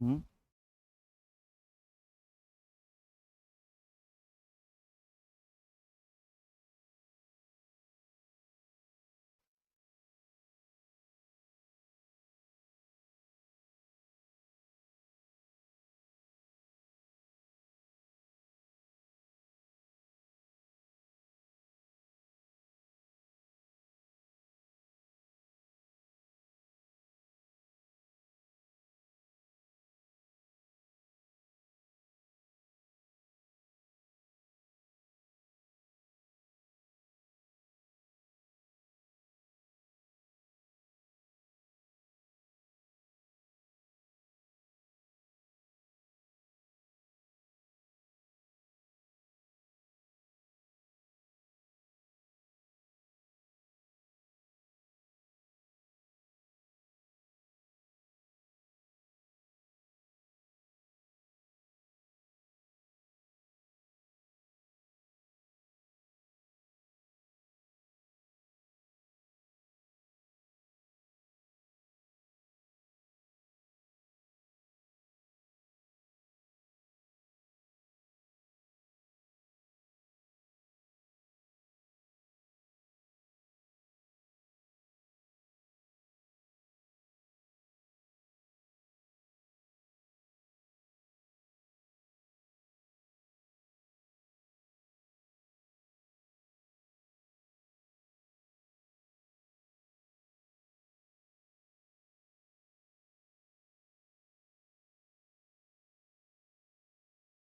हम्म।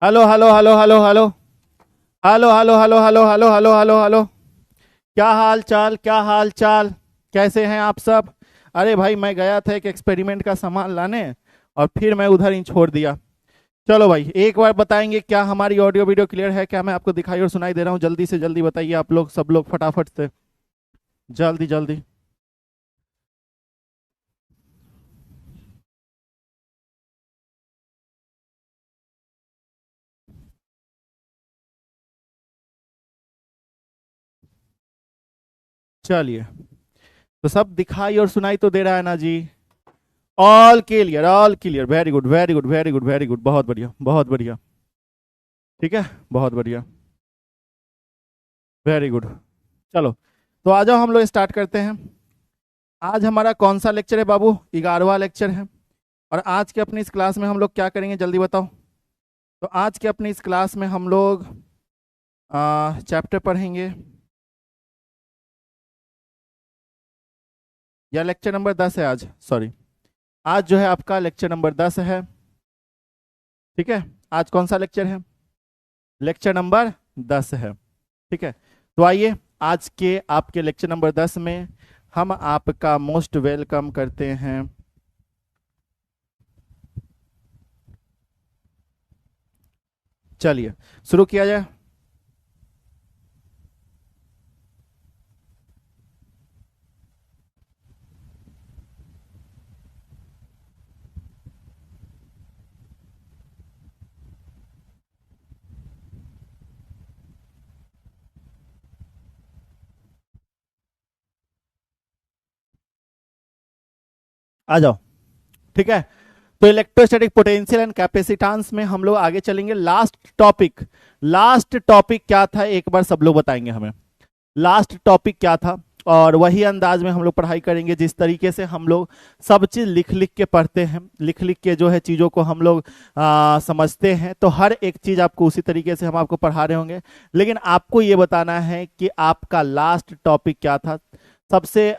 Hello hello hello hello hello hello hello hello hello hello hello hello hello. क्या हाल चाल, क्या हाल चाल? कैसे हैं आप सब? अरे भाई, मैं गया था एक एक्सपेरिमेंट का सामान लाने और फिर मैं उधर ही छोड़ दिया। चलो भाई, एक बार बताएंगे क्या हमारी ऑडियो वीडियो क्लियर है? क्या मैं आपको दिखाई और सुनाई दे रहा हूँ? जल्दी से जल्दी बताइए आप लोग, सब लोग फटाफट से, जल्दी जल्दी। चलिए, तो सब दिखाई और सुनाई तो दे रहा है ना जी? All clear, all clear. Very good, very good, very good, very good, बहुत बढ़िया, बहुत बढ़िया। ठीक है, बहुत बढ़िया, वेरी गुड। चलो, तो आ जाओ, हम लोग स्टार्ट करते हैं। आज हमारा कौन सा लेक्चर है बाबू? 11वां लेक्चर है। और आज के अपनी इस क्लास में हम लोग क्या करेंगे, जल्दी बताओ। तो आज के अपनी इस क्लास में हम लोग चैप्टर पढ़ेंगे, या लेक्चर नंबर 10 है आज, सॉरी। आज जो है आपका लेक्चर नंबर 10 है। ठीक है, आज कौन सा लेक्चर है? लेक्चर नंबर 10 है। ठीक है, तो आइए, आज के आपके लेक्चर नंबर 10 में हम आपका मोस्ट वेलकम करते हैं। चलिए, शुरू किया जाए। आ जाओ। ठीक है, तो इलेक्ट्रोस्टैटिक पोटेंशियल एंड कैपेसिटेंस में हम लोग आगे चलेंगे। लास्ट टॉपिक, लास्ट टॉपिक क्या था एक बार सब लोग बताएंगे हमें। लास्ट टॉपिक क्या था? और वही अंदाज में हम लोग पढ़ाई करेंगे जिस तरीके से हम लोग सब चीज लिख लिख के पढ़ते हैं, लिख लिख के जो है चीजों को हम लोग समझते हैं। तो हर एक चीज आपको उसी तरीके से हम आपको पढ़ा रहे होंगे। लेकिन आपको ये बताना है कि आपका लास्ट टॉपिक क्या था। सबसे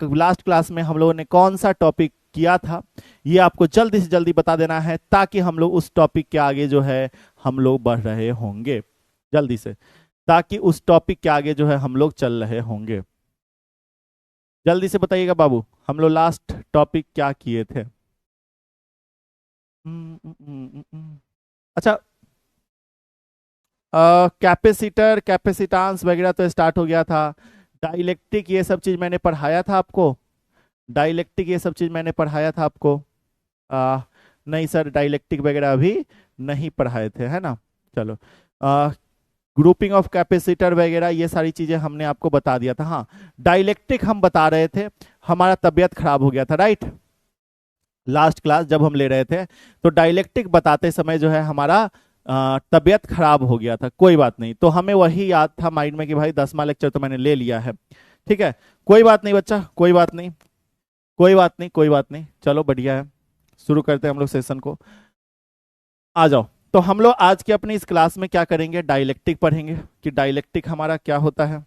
लास्ट क्लास में हम लोगों ने कौन सा टॉपिक किया था, ये आपको जल्दी से जल्दी बता देना है, ताकि हम लोग उस टॉपिक के आगे जो है हम लोग बढ़ रहे होंगे जल्दी से, ताकि उस टॉपिक के आगे जो है हम लोग चल रहे होंगे। जल्दी से बताइएगा बाबू, हम लोग लास्ट टॉपिक क्या किए थे? अच्छा, कैपेसिटर कैपेसिटेंस वगैरह तो स्टार्ट हो गया था। डाइलेक्ट्रिक ये सब चीज मैंने पढ़ाया था आपको। डाइलेक्ट्रिक ये सब चीज मैंने पढ़ाया था आपको। आ, नहीं सर, डाइलेक्ट्रिक वगैरह अभी नहीं पढ़ाए थे, है ना? चलो, ग्रुपिंग ऑफ कैपेसिटर वगैरह ये सारी चीजें हमने आपको बता दिया था। हाँ, डाइलेक्ट्रिक हम बता रहे थे, हमारा तबीयत खराब हो गया था, राइट? लास्ट क्लास जब हम ले रहे थे तो डाइलेक्ट्रिक बताते समय जो है हमारा तबीयत खराब हो गया था, कोई बात नहीं, तो हमें वही याद था माइंड में कि भाई 10वां लेक्चर तो मैंने ले लिया है। ठीक है, कोई बात नहीं बच्चा, कोई बात नहीं, कोई बात नहीं, कोई बात नहीं, चलो बढ़िया है, शुरू करते हैं हम लोग सेशन को। आ जाओ। तो हम लोग आज के अपनी इस क्लास में क्या करेंगे, डाइलेक्ट्रिक पढ़ेंगे कि डाइलेक्ट्रिक हमारा क्या होता है,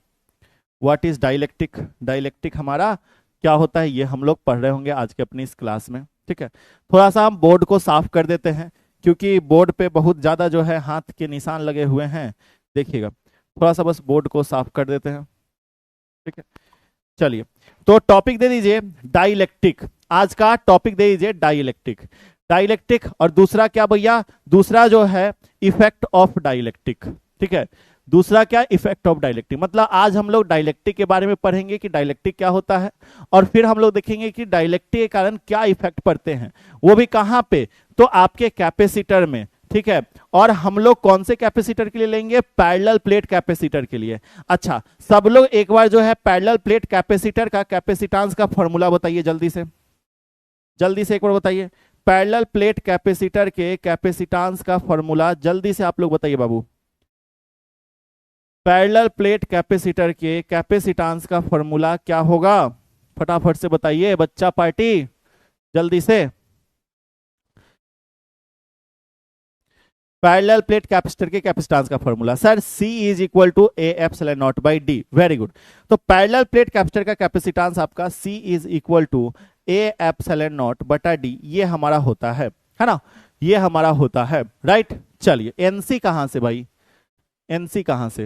व्हाट इज डाइलेक्ट्रिक, डाइलेक्ट्रिक हमारा क्या होता है, ये हम लोग पढ़ रहे होंगे आज के अपनी इस क्लास में। ठीक है, थोड़ा सा हम बोर्ड को साफ कर देते हैं क्योंकि बोर्ड पे बहुत ज्यादा जो है हाथ के निशान लगे हुए हैं, देखिएगा, थोड़ा सा बस बोर्ड को साफ कर देते हैं। ठीक है, चलिए, तो टॉपिक दे दीजिए डाइलेक्ट्रिक, आज का टॉपिक दे दीजिए डाइलेक्ट्रिक। डाइलेक्ट्रिक और दूसरा क्या भैया, दूसरा जो है इफेक्ट ऑफ डाइलेक्ट्रिक। ठीक है, दूसरा क्या, इफेक्ट ऑफ डाइलेक्ट्रिक, मतलब आज हम लोग डाइलेक्ट्रिक के बारे में पढ़ेंगे कि डाइलेक्ट्रिक क्या होता है, और फिर हम लोग देखेंगे कि डाइलेक्ट्रिक के कारण क्या इफेक्ट पड़ते हैं, वो भी कहां पे, तो आपके कैपेसिटर में। ठीक है, और हम लोग कौन से कैपेसिटर के लिए लेंगे, पैरेलल प्लेट कैपेसिटर के लिए। अच्छा, सब लोग एक बार जो है पैरेलल प्लेट कैपेसिटर का कैपेसिटेंस का फॉर्मूला बताइए जल्दी से, जल्दी से एक बार बताइए, पैरेलल प्लेट कैपेसिटर के कैपेसिटेंस का फॉर्मूला जल्दी से आप लोग बताइए बाबू। पैरेलल प्लेट कैपेसिटर के कैपेसिटेंस का फॉर्मूला क्या होगा, फटाफट से बताइए बच्चा पार्टी, जल्दी से। पैरेलल प्लेट कैपेसिटर के कैपेसिटेंस का formula sir C is equal to A epsilon naught by D, very good. तो पैरेलल प्लेट कैपेसिटर का कैपेसिटेंस आपका C is equal to A epsilon naught बटा डी, ये हमारा होता है ना, ये हमारा होता है, राइट। चलिए NC कहां से भाई, NC कहां से,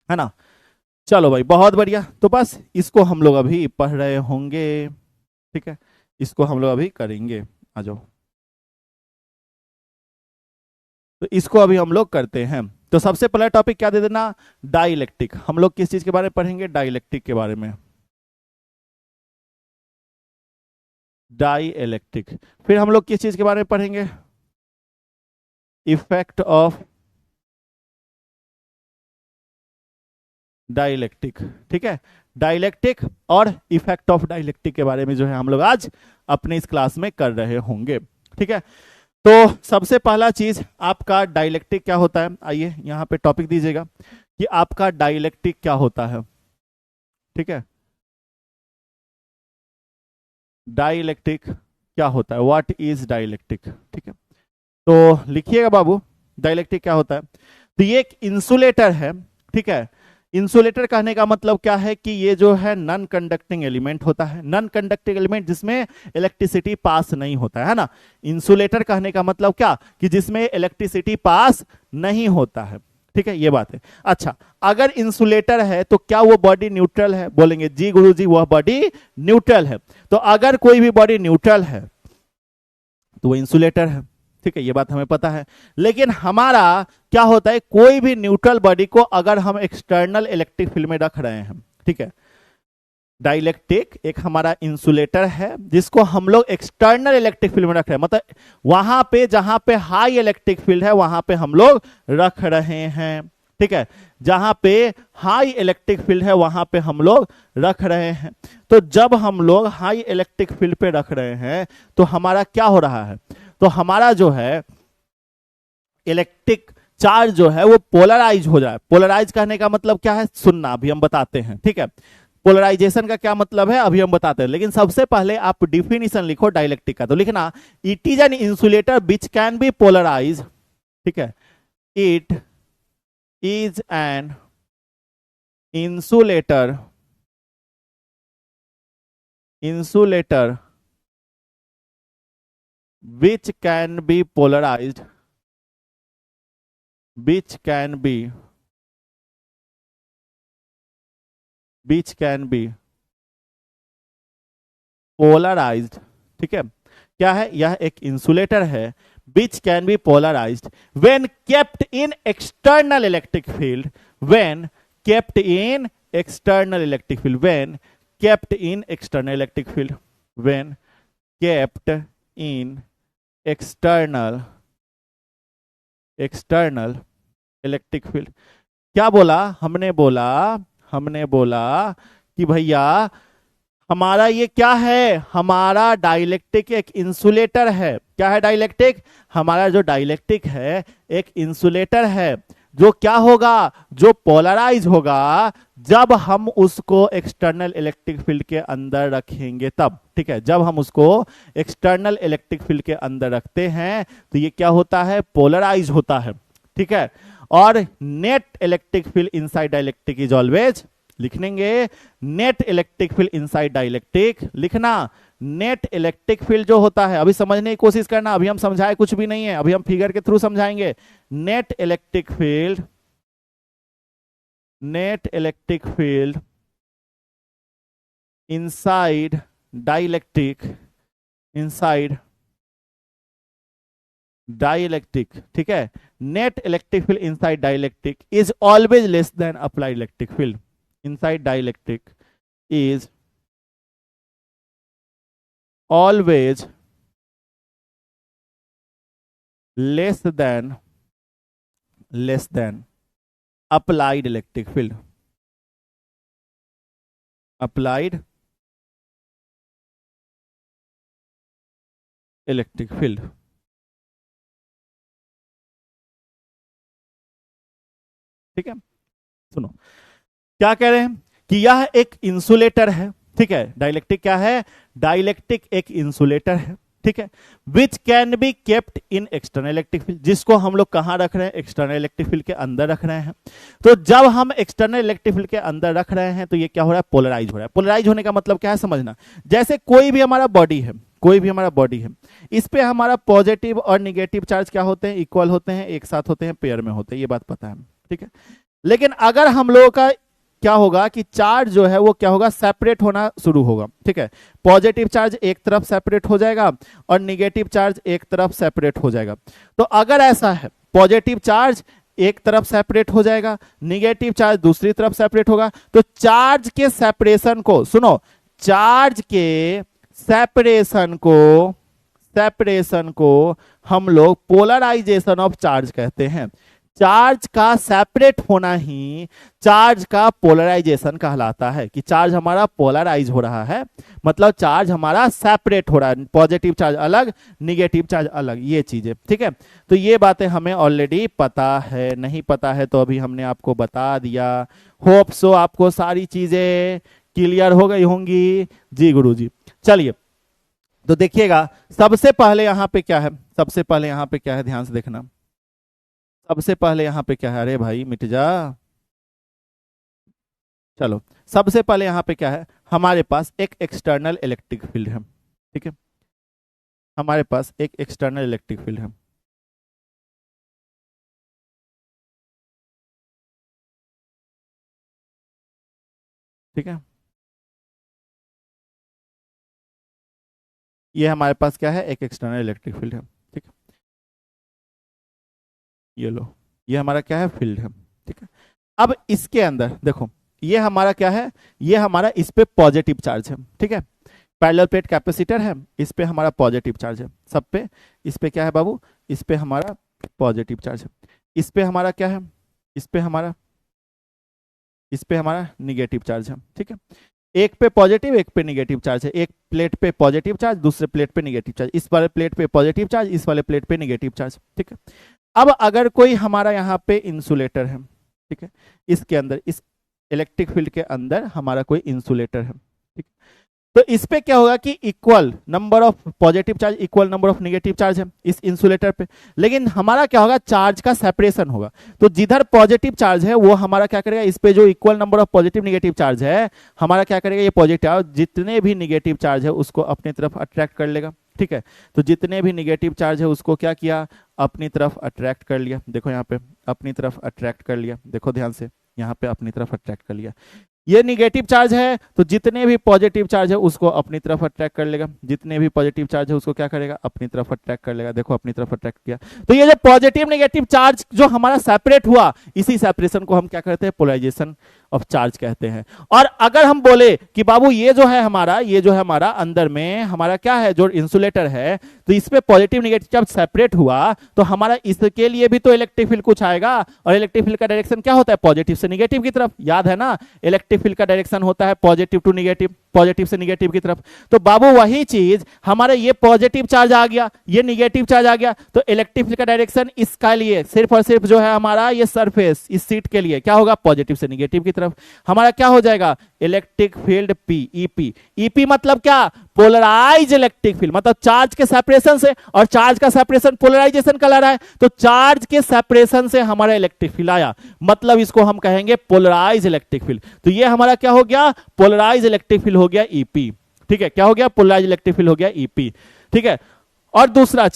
है ना, चलो भाई बहुत बढ़िया, तो बस इसको हम लोग अभी पढ़ रहे होंगे। ठीक है, इसको हम लोग अभी करेंगे, आ जाओ, तो इसको अभी हम लोग करते हैं। तो सबसे पहला टॉपिक क्या दे देना, डाइलेक्ट्रिक। हम लोग किस चीज के बारे में पढ़ेंगे, डाइलेक्ट्रिक के बारे में, डाइलेक्ट्रिक। फिर हम लोग किस चीज के बारे में पढ़ेंगे, इफेक्ट ऑफ डाइलेक्ट्रिक। ठीक है, डाइलेक्ट्रिक और इफेक्ट ऑफ डाइलेक्ट्रिक के बारे में जो है हम लोग आज अपने इस क्लास में कर रहे होंगे। ठीक है, तो सबसे पहला चीज आपका डाइलेक्ट्रिक क्या होता है, आइए यहां पे टॉपिक दीजिएगा कि आपका डाइलेक्ट्रिक क्या होता है। ठीक है, डाइलेक्ट्रिक क्या होता है, व्हाट इज डाइलेक्ट्रिक। ठीक है, तो लिखिएगा बाबू डाइलेक्ट्रिक क्या होता है। तो ये एक इंसुलेटर है। ठीक है, इंसुलेटर कहने का मतलब क्या है कि ये जो है नॉन कंडक्टिंग एलिमेंट होता है, नॉन कंडक्टिंग एलिमेंट जिसमें इलेक्ट्रिसिटी पास नहीं होता है ना। इंसुलेटर कहने का मतलब क्या, कि जिसमें इलेक्ट्रिसिटी पास नहीं होता है। ठीक है, ये बात है। अच्छा, अगर इंसुलेटर है तो क्या वो बॉडी न्यूट्रल है, बोलेंगे जी गुरुजी वह बॉडी न्यूट्रल है। तो अगर कोई भी बॉडी न्यूट्रल है तो वो इंसुलेटर है। ठीक है, ये बात हमें पता है। लेकिन हमारा क्या होता है, कोई भी न्यूट्रल बॉडी को अगर हम एक्सटर्नल इलेक्ट्रिक फील्ड में रख रहे हैं, ठीक है, डाइलेक्ट्रिक एक हमारा इंसुलेटर है जिसको हम लोग एक्सटर्नल इलेक्ट्रिक फील्ड में रख रहे हैं, मतलब वहां पे जहां पे हाई इलेक्ट्रिक फील्ड है वहां पे हम लोग रख रहे हैं। ठीक है, जहां पे हाई इलेक्ट्रिक फील्ड है वहां पे हम लोग रख रहे हैं। तो जब हम लोग हाई इलेक्ट्रिक फील्ड पे रख रहे हैं तो हमारा क्या हो रहा है, तो हमारा जो है इलेक्ट्रिक चार्ज जो है वो पोलराइज हो जाए। पोलराइज कहने का मतलब क्या है, सुनना अभी हम बताते हैं। ठीक है, पोलराइजेशन का क्या मतलब है अभी हम बताते हैं, लेकिन सबसे पहले आप डिफिनीशन लिखो डाइलेक्ट्रिक का। तो लिखना, it is an insulator which can be polarise. ठीक है, it is an insulator, insulator which can be polarized, which can be, which can be polarized। ठीक है, क्या है, यह एक इंसुलेटर है which can be polarized when kept in external electric field, when kept in external electric field, when kept in external electric field, when kept in external, external electric field. क्या बोला हमने, बोला हमने बोला कि भैया हमारा ये क्या है, हमारा डाइलेक्ट्रिक एक इंसुलेटर है। क्या है डाइलेक्ट्रिक, हमारा जो डाइलेक्ट्रिक है एक इंसुलेटर है, जो क्या होगा, जो पोलराइज होगा जब हम उसको एक्सटर्नल इलेक्ट्रिक फील्ड के अंदर रखेंगे तब। ठीक है, जब हम उसको एक्सटर्नल इलेक्ट्रिक फील्ड के अंदर रखते हैं तो ये क्या होता है, पोलराइज होता है। ठीक है, और net electric field inside dielectric is always, लिख लेंगे net electric field inside dielectric, लिखना नेट इलेक्ट्रिक फील्ड जो होता है, अभी समझने की कोशिश करना, अभी हम समझाए कुछ भी नहीं है, अभी हम फिगर के थ्रू समझाएंगे। Net electric field, net electric field inside dielectric, inside dielectric, ठीक है, net electric field inside dielectric is always less than applied electric field. Inside dielectric is always less than applied electric field, applied electric field। ठीक है, सुनो क्या कह रहे हैं कि यह एक इंसुलेटर है। ठीक है, डाइलेक्ट्रिक क्या है, डाइलेक्ट्रिक एक इंसुलेटर है। ठीक है, विच can be kept in external electric field, जिसको हम लोग कहां रख रहे हैं, एक्सटर्नल इलेक्ट्रिक फील्ड के अंदर रख रहे हैं। तो जब हम एक्सटर्नल इलेक्ट्रिक फील्ड के अंदर रख रहे हैं तो ये क्या हो रहा है, पोलराइज हो रहा है। पोलराइज होने का मतलब क्या है समझना, जैसे कोई भी हमारा बॉडी है, कोई भी हमारा बॉडी है, इस पे हमारा पॉजिटिव और निगेटिव चार्ज क्या होते हैं, इक्वल होते हैं, एक साथ होते हैं, पेयर में होते हैं, ये बात पता है। ठीक है, लेकिन अगर हम लोगों का क्या होगा कि चार्ज जो है वो क्या होगा, सेपरेट होना शुरू होगा। ठीक है, पॉजिटिव चार्ज एक तरफ सेपरेट हो जाएगा और निगेटिव चार्ज एक तरफ सेपरेट हो जाएगा। तो अगर ऐसा है, पॉजिटिव चार्ज एक तरफ सेपरेट हो जाएगा, निगेटिव चार्ज दूसरी तरफ सेपरेट होगा, तो चार्ज के सेपरेशन को, सुनो, चार्ज के सेपरेशन को हम लोग पोलराइजेशन ऑफ चार्ज कहते हैं। चार्ज का सेपरेट होना ही चार्ज का पोलराइजेशन कहलाता है, कि चार्ज हमारा पोलराइज हो रहा है, मतलब चार्ज हमारा सेपरेट हो रहा है, पॉजिटिव चार्ज अलग, निगेटिव चार्ज अलग, ये चीजें। ठीक है, तो ये बातें हमें ऑलरेडी पता है, नहीं पता है तो अभी हमने आपको बता दिया। होप सो आपको सारी चीजें क्लियर हो गई होंगी जी गुरुजी। चलिए तो देखिएगा, सबसे पहले यहां पे क्या है, सबसे पहले यहां पे क्या है, ध्यान से देखना। सबसे पहले यहां पे क्या है, अरे भाई मिट जा, चलो सबसे पहले यहां पे क्या है, हमारे पास एक एक्सटर्नल इलेक्ट्रिक फील्ड है। ठीक है, हमारे पास एक एक्सटर्नल इलेक्ट्रिक फील्ड है। ठीक है, ये हमारे पास क्या है, एक एक्सटर्नल इलेक्ट्रिक फील्ड है। ठीक है, ये लो, ये हमारा क्या है, फील्ड है। ठीक है, अब इसके अंदर देखो, ये हमारा क्या है, ये हमारा इस पे पॉजिटिव चार्ज है। ठीक है, पैरेलल प्लेट कैपेसिटर है, इस पे हमारा पॉजिटिव चार्ज है, सब पे इस पे क्या है बाबू, इस पे हमारा पॉजिटिव चार्ज है। इस पे हमारा क्या है, इस पे हमारा निगेटिव चार्ज है। ठीक है, एक पे पॉजिटिव एक पे निगेटिव चार्ज है, एक प्लेट पे पॉजिटिव चार्ज, दूसरे प्लेट पे निगेटिव चार्ज, इस वाले प्लेट पे पॉजिटिव चार्ज, इस वाले प्लेट पे निगेटिव चार्ज। ठीक है, अब अगर कोई हमारा यहाँ पे इंसुलेटर है, ठीक है, इसके अंदर, इस इलेक्ट्रिक फील्ड के अंदर हमारा कोई इंसुलेटर है। ठीक, तो इस पे क्या होगा कि equal number of positive charge, equal number of negative charge है इस इंसुलेटर पे, लेकिन हमारा क्या होगा, चार्ज का सेपरेशन होगा। तो जिधर पॉजिटिव चार्ज है वो हमारा क्या करेगा, इस पे जो equal number of positive negative charge है, हमारा क्या करेगा, ये पॉजिटिव जितने भी निगेटिव चार्ज है उसको अपनी तरफ अट्रैक्ट कर लेगा। ठीक है, तो जितने भी निगेटिव चार्ज है उसको क्या किया, अपनी तरफ अट्रैक्ट कर लिया। देखो यहाँ पे अपनी तरफ अट्रैक्ट कर लिया, देखो ध्यान से, यहाँ पे अपनी तरफ अट्रैक्ट कर लिया। ये निगेटिव चार्ज है तो जितने भी पॉजिटिव चार्ज है उसको अपनी तरफ अट्रैक्ट कर लेगा, जितने भी पॉजिटिव चार्ज है उसको क्या करेगा, अपनी तरफ अट्रैक्ट कर लेगा। देखो अपनी तरफ अट्रैक्ट किया, तो ये जो पॉजिटिव नेगेटिव चार्ज जो हमारा सेपरेट हुआ, इसी सेपरेशन को हम क्या कहते हैं, पोलराइजेशन ऑफ चार्ज कहते हैं। और अगर हम बोले कि बाबू ये जो है हमारा, ये जो है हमारा अंदर में हमारा क्या है, जो इंसुलेटर है, तो इस पे पॉजिटिव नेगेटिव चार्ज सेपरेट हुआ तो हमारा इसके लिए भी तो इलेक्ट्रिक फील्ड कुछ आएगा, और इलेक्ट्रिक फील्ड का डायरेक्शन क्या होता है, पॉजिटिव से निगेटिव की तरफ। याद है ना, इलेक्ट्रिक फील्ड का डायरेक्शन होता है पॉजिटिव टू निगेटिव। पॉजिटिव से निगेटिव की तरफ। तो बाबू वही चीज हमारे ये पॉजिटिव चार्ज आ गया, ये निगेटिव चार्ज आ गया, तो इलेक्ट्रिक फील्ड का डायरेक्शन इसका लिए सिर्फ और सिर्फ जो है हमारा ये सरफेस इस सीट के लिए क्या होगा, पॉजिटिव से निगेटिव की तरफ। हमारा क्या हो जाएगा, electric field P, EP. EP मतलब क्या, पोलराइज इलेक्ट्रिक फील्ड, मतलब चार्ज के सेपरेशन से, और चार्ज का सेपरेशन पोलराइजेशन का ला रहा है, तो चार्ज के सेपरेशन से हमारा इलेक्ट्रिक फील्ड आया, मतलब इसको हम कहेंगे पोलराइज इलेक्ट्रिक फील्ड। तो ये हमारा क्या हो गया, पोलराइज इलेक्ट्रिक फील्ड हो गया ईपी। ठीक है, क्या हो गया, पोलराइज इलेक्ट्रिक फील्ड हो गया ईपी। ठीक है, और दूसरा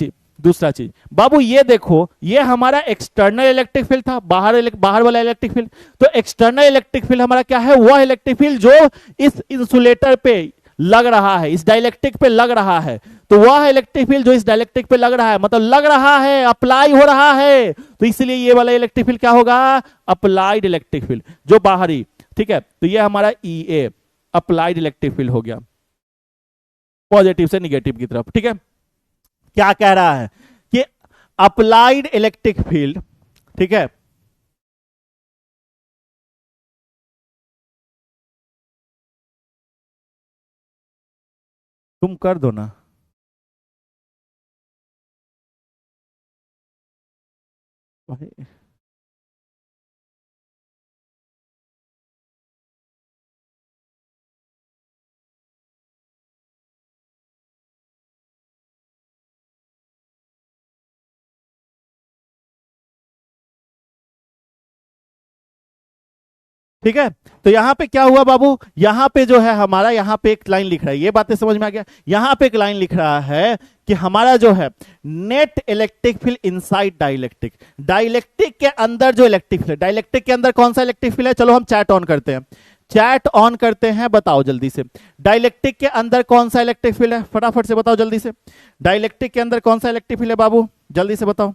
चीज बाबू ये देखो, ये हमारा एक्सटर्नल इलेक्ट्रिक फील्ड था, बाहर वाला इलेक्ट्रिक फील्ड। तो एक्सटर्नल इलेक्ट्रिक फील्ड हमारा क्या है, वह इलेक्ट्रिक फील्ड जो इस इंसुलेटर पे लग रहा है, इस डाइलेक्ट्रिक पे लग रहा है। तो वह इलेक्ट्रिक फील्ड जो इस डाइलेक्ट्रिक पे लग रहा है, मतलब लग रहा है, अप्लाई हो रहा है, तो इसलिए ये वाला इलेक्ट्रिक फील्ड क्या होगा, अप्लाइड इलेक्ट्रिक फील्ड जो बाहरी। ठीक है, तो ये हमारा ई अप्लाइड इलेक्ट्रिक फील्ड हो गया, पॉजिटिव से निगेटिव की तरफ। ठीक है, क्या कह रहा है कि अप्लाइड इलेक्ट्रिक फील्ड, ठीक है, तुम कर दो ना, भाई ठीक है। तो यहां पे क्या हुआ बाबू, यहां पे जो है हमारा, यहां पे एक लाइन लिख रहा है, ये बातें समझ में आ गया। यहां पे एक लाइन लिख रहा है कि हमारा जो है net electric field inside dielectric, dielectric के अंदर जो इलेक्ट्रिक फील्ड, डाइलेक्ट्रिक के अंदर कौन सा इलेक्ट्रिक फील्ड है, चलो हम चैट ऑन करते हैं, चैट ऑन करते हैं, बताओ जल्दी से, डाइलेक्ट्रिक के अंदर कौन सा इलेक्ट्रिक फील्ड है, फटाफट से बताओ जल्दी से, डाइलेक्ट्रिक के अंदर कौन सा इलेक्ट्रिक फील्ड है बाबू, जल्दी से बताओ,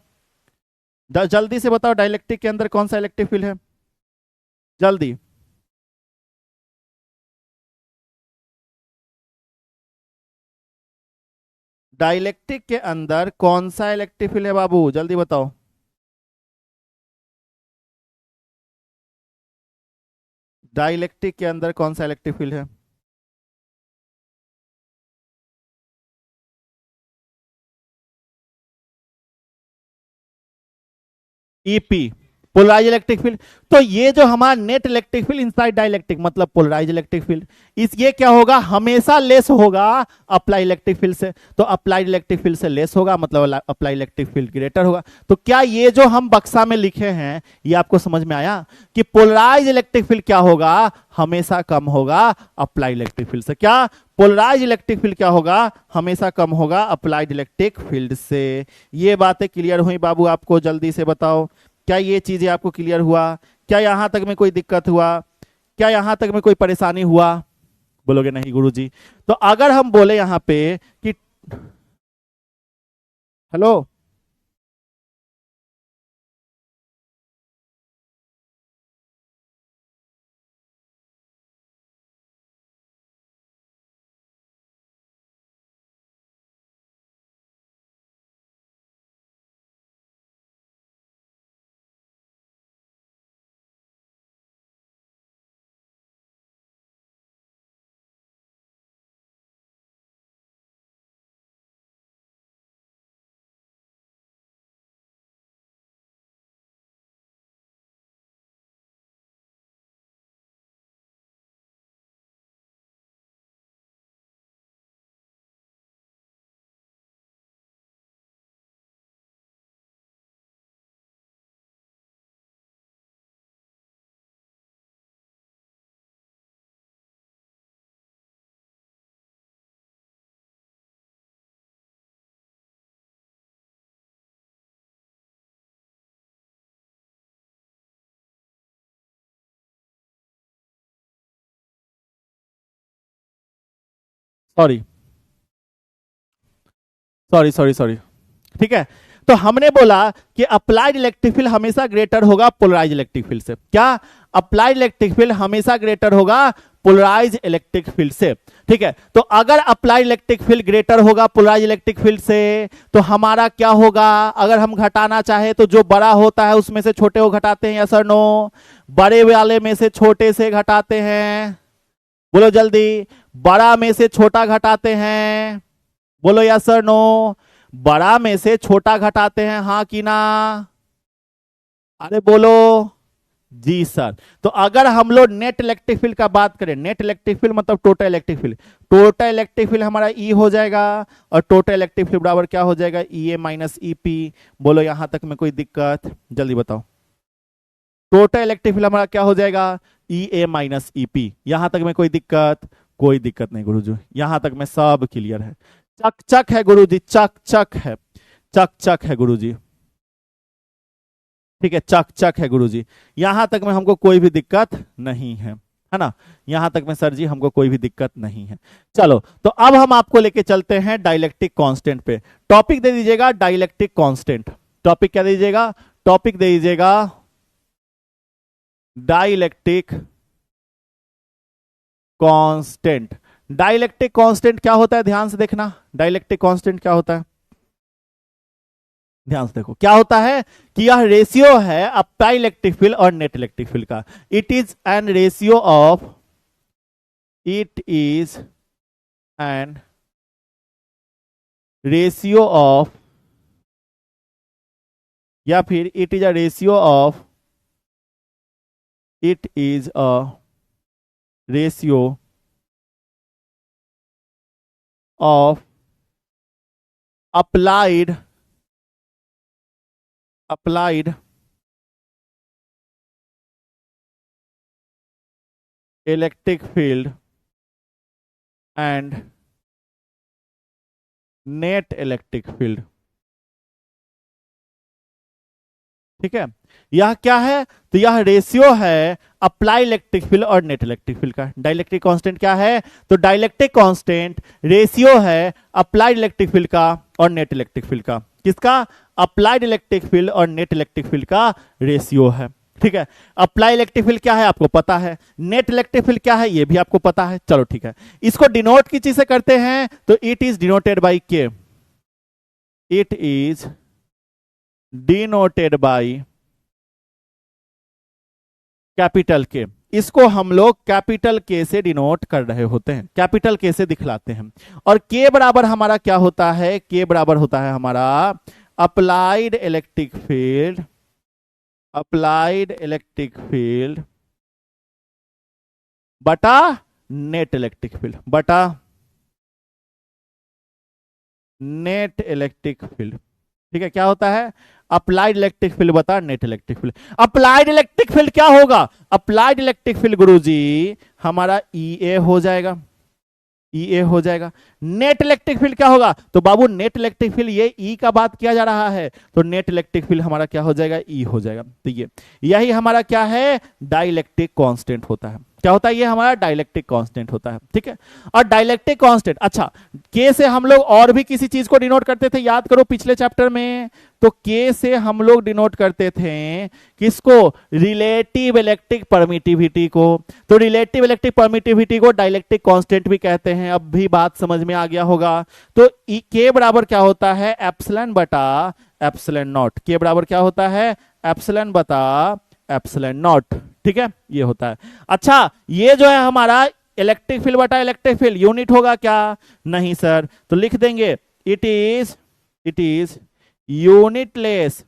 जल्दी से बताओ, डाइलेक्ट्रिक के अंदर कौन सा इलेक्ट्रिक फील्ड है, जल्दी। डाइलेक्ट्रिक के अंदर कौन सा इलेक्ट्रिक फील्ड है बाबू, जल्दी बताओ। डाइलेक्ट्रिक के अंदर कौन सा इलेक्ट्रिक फील्ड है, ईपी, पोलराइज इलेक्ट्रिक फील्ड। तो ये जो हमारा net electric field inside dielectric मतलब पोलराइज इलेक्ट्रिक फील्ड, इस ये क्या होगा, हमेशा लेस होगा अप्लाई इलेक्ट्रिक फील्ड से। तो अप्लाइड इलेक्ट्रिक फील्ड से लेस होगा, मतलब अप्लाई इलेक्ट्रिक फील्ड ग्रेटर होगा। तो क्या ये जो हम बक्सा में लिखे हैं ये आपको समझ में आया कि पोलराइज इलेक्ट्रिक फील्ड क्या होगा, हमेशा कम होगा अप्लाई इलेक्ट्रिक फील्ड से। क्या, पोलराइज इलेक्ट्रिक फील्ड क्या होगा, हमेशा कम होगा अप्लाइड इलेक्ट्रिक फील्ड से। ये बातें क्लियर हुई बाबू आपको, जल्दी से बताओ, क्या ये चीजें आपको क्लियर हुआ, क्या यहां तक में कोई दिक्कत हुआ, क्या यहां तक में कोई परेशानी हुआ, बोलोगे नहीं गुरुजी। तो अगर हम बोले यहां पे कि hello, sorry sorry sorry sorry, ठीक है। तो हमने बोला कि अप्लाइड इलेक्ट्रिक फील्ड हमेशा ग्रेटर होगा पोलराइज इलेक्ट्रिक फील्ड से। क्या, अप्लाइड इलेक्ट्रिक फील्ड हमेशा ग्रेटर होगा पोलराइज इलेक्ट्रिक फील्ड से। ठीक है, तो अगर अप्लाइड इलेक्ट्रिक फील्ड ग्रेटर होगा पोलराइज इलेक्ट्रिक फील्ड से, तो हमारा क्या होगा, अगर हम घटाना चाहे तो जो बड़ा होता है उसमें से छोटे को घटाते हैं, या सर नो, बड़े वाले में से छोटे से घटाते हैं, बोलो जल्दी। बड़ा में से छोटा घटाते हैं, बोलो यस सर नो। बड़ा में से छोटा घटाते हैं, हाँ कि ना? अरे बोलो। जी सर। तो अगर हम लोग नेट इलेक्ट्रिक फील्ड का बात करें, नेट इलेक्ट्रिक फील्ड मतलब total electric field, total electric field हमारा ई हो जाएगा, और टोटल इलेक्ट्रिक फील्ड बराबर क्या हो जाएगा? ई ए माइनस ई पी। बोलो यहां तक में कोई दिक्कत? जल्दी बताओ। टोटल इलेक्ट्रिक फील्ड हमारा क्या हो जाएगा? ई ए माइनस ई पी। यहां तक में कोई दिक्कत? कोई दिक्कत नहीं गुरुजी, यहां तक में सब क्लियर है। चक चक है गुरुजी, चक चक है, चक चक है गुरुजी। ठीक है, चक चक है गुरुजी। यहां तक में हमको कोई भी दिक्कत नहीं है ना? यहां तक में सर जी हमको कोई भी दिक्कत नहीं है। चलो, तो अब हम आपको लेके चलते हैं डाइलेक्ट्रिक कांस्टेंट पे। टॉपिक दे दीजिएगा डाइलेक्ट्रिक कांस्टेंट। टॉपिक क्या दीजिएगा? टॉपिक दे दीजिएगा डाइलेक्ट्रिक कांस्टेंट। डाइलेक्ट्रिक कांस्टेंट क्या होता है? ध्यान से देखना, डाइलेक्ट्रिक कांस्टेंट क्या होता है? ध्यान से देखो क्या होता है कि यह रेशियो है अप्लाई इलेक्ट्रिक फील्ड और नेट इलेक्ट्रिक फील्ड का। It is N ratio of, it is N ratio of, या फिर it is a ratio of, it is a ratio of applied electric field and net electric field. ठीक है, यह क्या है? तो यह रेशियो है अप्लाई इलेक्ट्रिक फील्ड और नेट इलेक्ट्रिक फील्ड का। डाइलेक्ट्रिक कांस्टेंट क्या है? तो डाइलेक्ट्रिक कांस्टेंट रेशियो है अप्लाइड इलेक्ट्रिक फील्ड का और नेट इलेक्ट्रिक फील्ड का। किसका? अप्लाइड इलेक्ट्रिक फील्ड और नेट इलेक्ट्रिक फील्ड का रेशियो है। ठीक है, अप्लाई इलेक्ट्रिक फील्ड क्या है आपको पता है, नेट इलेक्ट्रिक फील्ड क्या है ये भी आपको पता है। चलो ठीक है, इसको डिनोट किस चीज से करते हैं? तो इट इज डिनोटेड बाई के, it is denoted by capital के। इसको हम लोग कैपिटल के से डिनोट कर रहे होते हैं, कैपिटल के से दिखलाते हैं। और के बराबर हमारा क्या होता है? के बराबर होता है हमारा applied electric field, applied electric field बटा नेट इलेक्ट्रिक फील्ड, बटा नेट इलेक्ट्रिक फील्ड। ठीक है, क्या होता है? अप्लाइड इलेक्ट्रिक फील्ड बता net electric field. Applied electric field क्या होगा? अप्लाइड इलेक्ट्रिक फील्ड गुरुजी हमारा ई ए हो जाएगा, ई ए हो जाएगा। नेट इलेक्ट्रिक फील्ड क्या होगा? तो बाबू नेट इलेक्ट्रिक फील्ड, ये ई का बात किया जा रहा है, तो नेट इलेक्ट्रिक फील्ड हमारा क्या हो जाएगा? ई हो जाएगा। तो ये यही हमारा क्या है? डाइलेक्ट्रिक कांस्टेंट होता है। क्या होता है? ये हमारा डाइलेक्ट्रिक कांस्टेंट होता है। ठीक है, और डाइलेक्ट्रिक कांस्टेंट, अच्छा के से हम लोग और भी किसी चीज को डिनोट करते थे, याद करो पिछले चैप्टर में। तो के से हम लोग डिनोट करते थे किसको? रिलेटिव इलेक्ट्रिक परमिटिविटी को। तो रिलेटिव इलेक्ट्रिक परमिटिविटी को डाइलेक्ट्रिक कांस्टेंट भी कहते हैं। अब भी बात समझ में आ गया होगा। तो के बराबर क्या होता है? एप्सिलॉन बटा एप्सिलॉन नॉट। के बराबर क्या होता है? एप्सिलॉन बटा एप्सिलॉन नॉट। ठीक है, ये होता है। अच्छा, ये जो है हमारा इलेक्ट्रिक फील्ड बटा इलेक्ट्रिक फील्ड यूनिट होगा क्या? नहीं सर, तो लिख देंगे इट इज यूनिटलेस।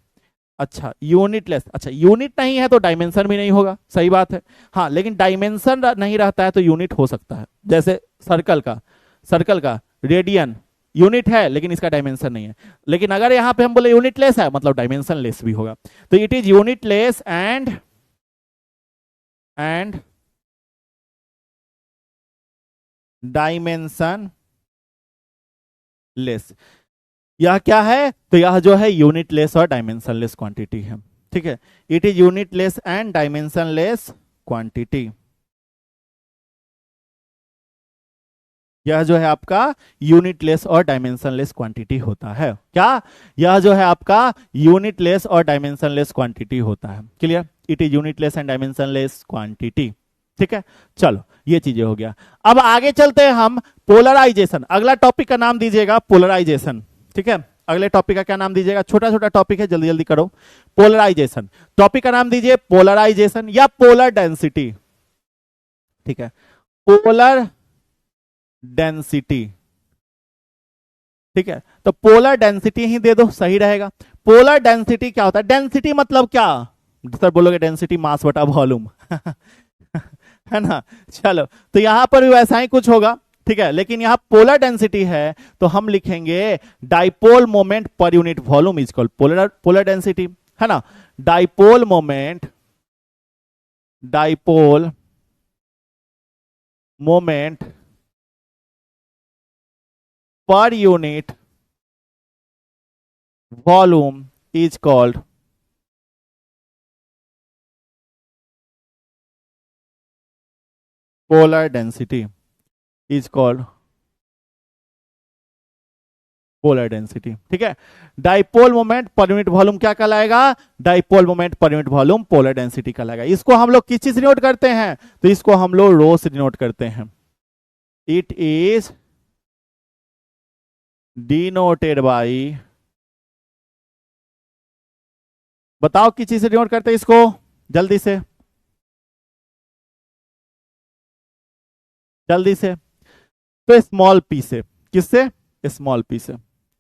अच्छा यूनिटलेस, अच्छा यूनिट नहीं है तो डायमेंशन भी नहीं होगा, सही बात है। हाँ, लेकिन डायमेंशन नहीं रहता है तो यूनिट हो सकता है। जैसे सर्कल का रेडियन यूनिट है लेकिन इसका डायमेंशन नहीं है। लेकिन अगर यहां पे हम बोले यूनिटलेस है मतलब डायमेंशन लेस भी होगा। तो it is unitless and dimension less. यह क्या है? तो यह जो है यूनिटलेस और डायमेंशनलेस क्वांटिटी है। ठीक है, it is unitless and dimensionless quantity. यह जो है आपका यूनिटलेस और डायमेंशनलेस क्वांटिटी होता है। क्या? यह जो है आपका यूनिटलेस और डायमेंशनलेस क्वांटिटी होता है। Clear? It is unitless and dimensionless quantity. ठीक है, चलो ये चीजें हो गया। अब आगे चलते हैं हम पोलराइजेशन। अगला टॉपिक का नाम दीजिएगा पोलराइजेशन। ठीक है, अगले टॉपिक का क्या नाम दीजिएगा? छोटा छोटा टॉपिक है, जल्दी जल्दी करो। पोलराइजेशन। टॉपिक का नाम दीजिए पोलराइजेशन या पोलर डेंसिटी। ठीक है, पोलर डेंसिटी, ठीक है, तो पोलर डेंसिटी ही दे दो, सही रहेगा। पोलर डेंसिटी क्या होता है? डेंसिटी मतलब क्या? सर बोलोगे डेंसिटी मास बटा वॉल्यूम है ना। चलो, तो यहां पर भी वैसा ही कुछ होगा, ठीक है, लेकिन यहां पोलर डेंसिटी है तो हम लिखेंगे dipole moment per unit volume is called polar, polar density, है ना। Dipole moment, dipole moment per unit volume is called polar density, is called polar density, ठीक है। Dipole moment per unit volume क्या कहलाएगा? Dipole moment per unit volume polar density कहलाएगा। इसको हम लोग किस चीज से डिनोट करते हैं? तो इसको हम लोग रो से डिनोट करते हैं। इट इज डिनोटेड बाई, बताओ किस चीज से डिनोट करते हैं इसको, जल्दी से, जल्दी से। तो स्मॉल पी से, किससे? स्मॉल पी से।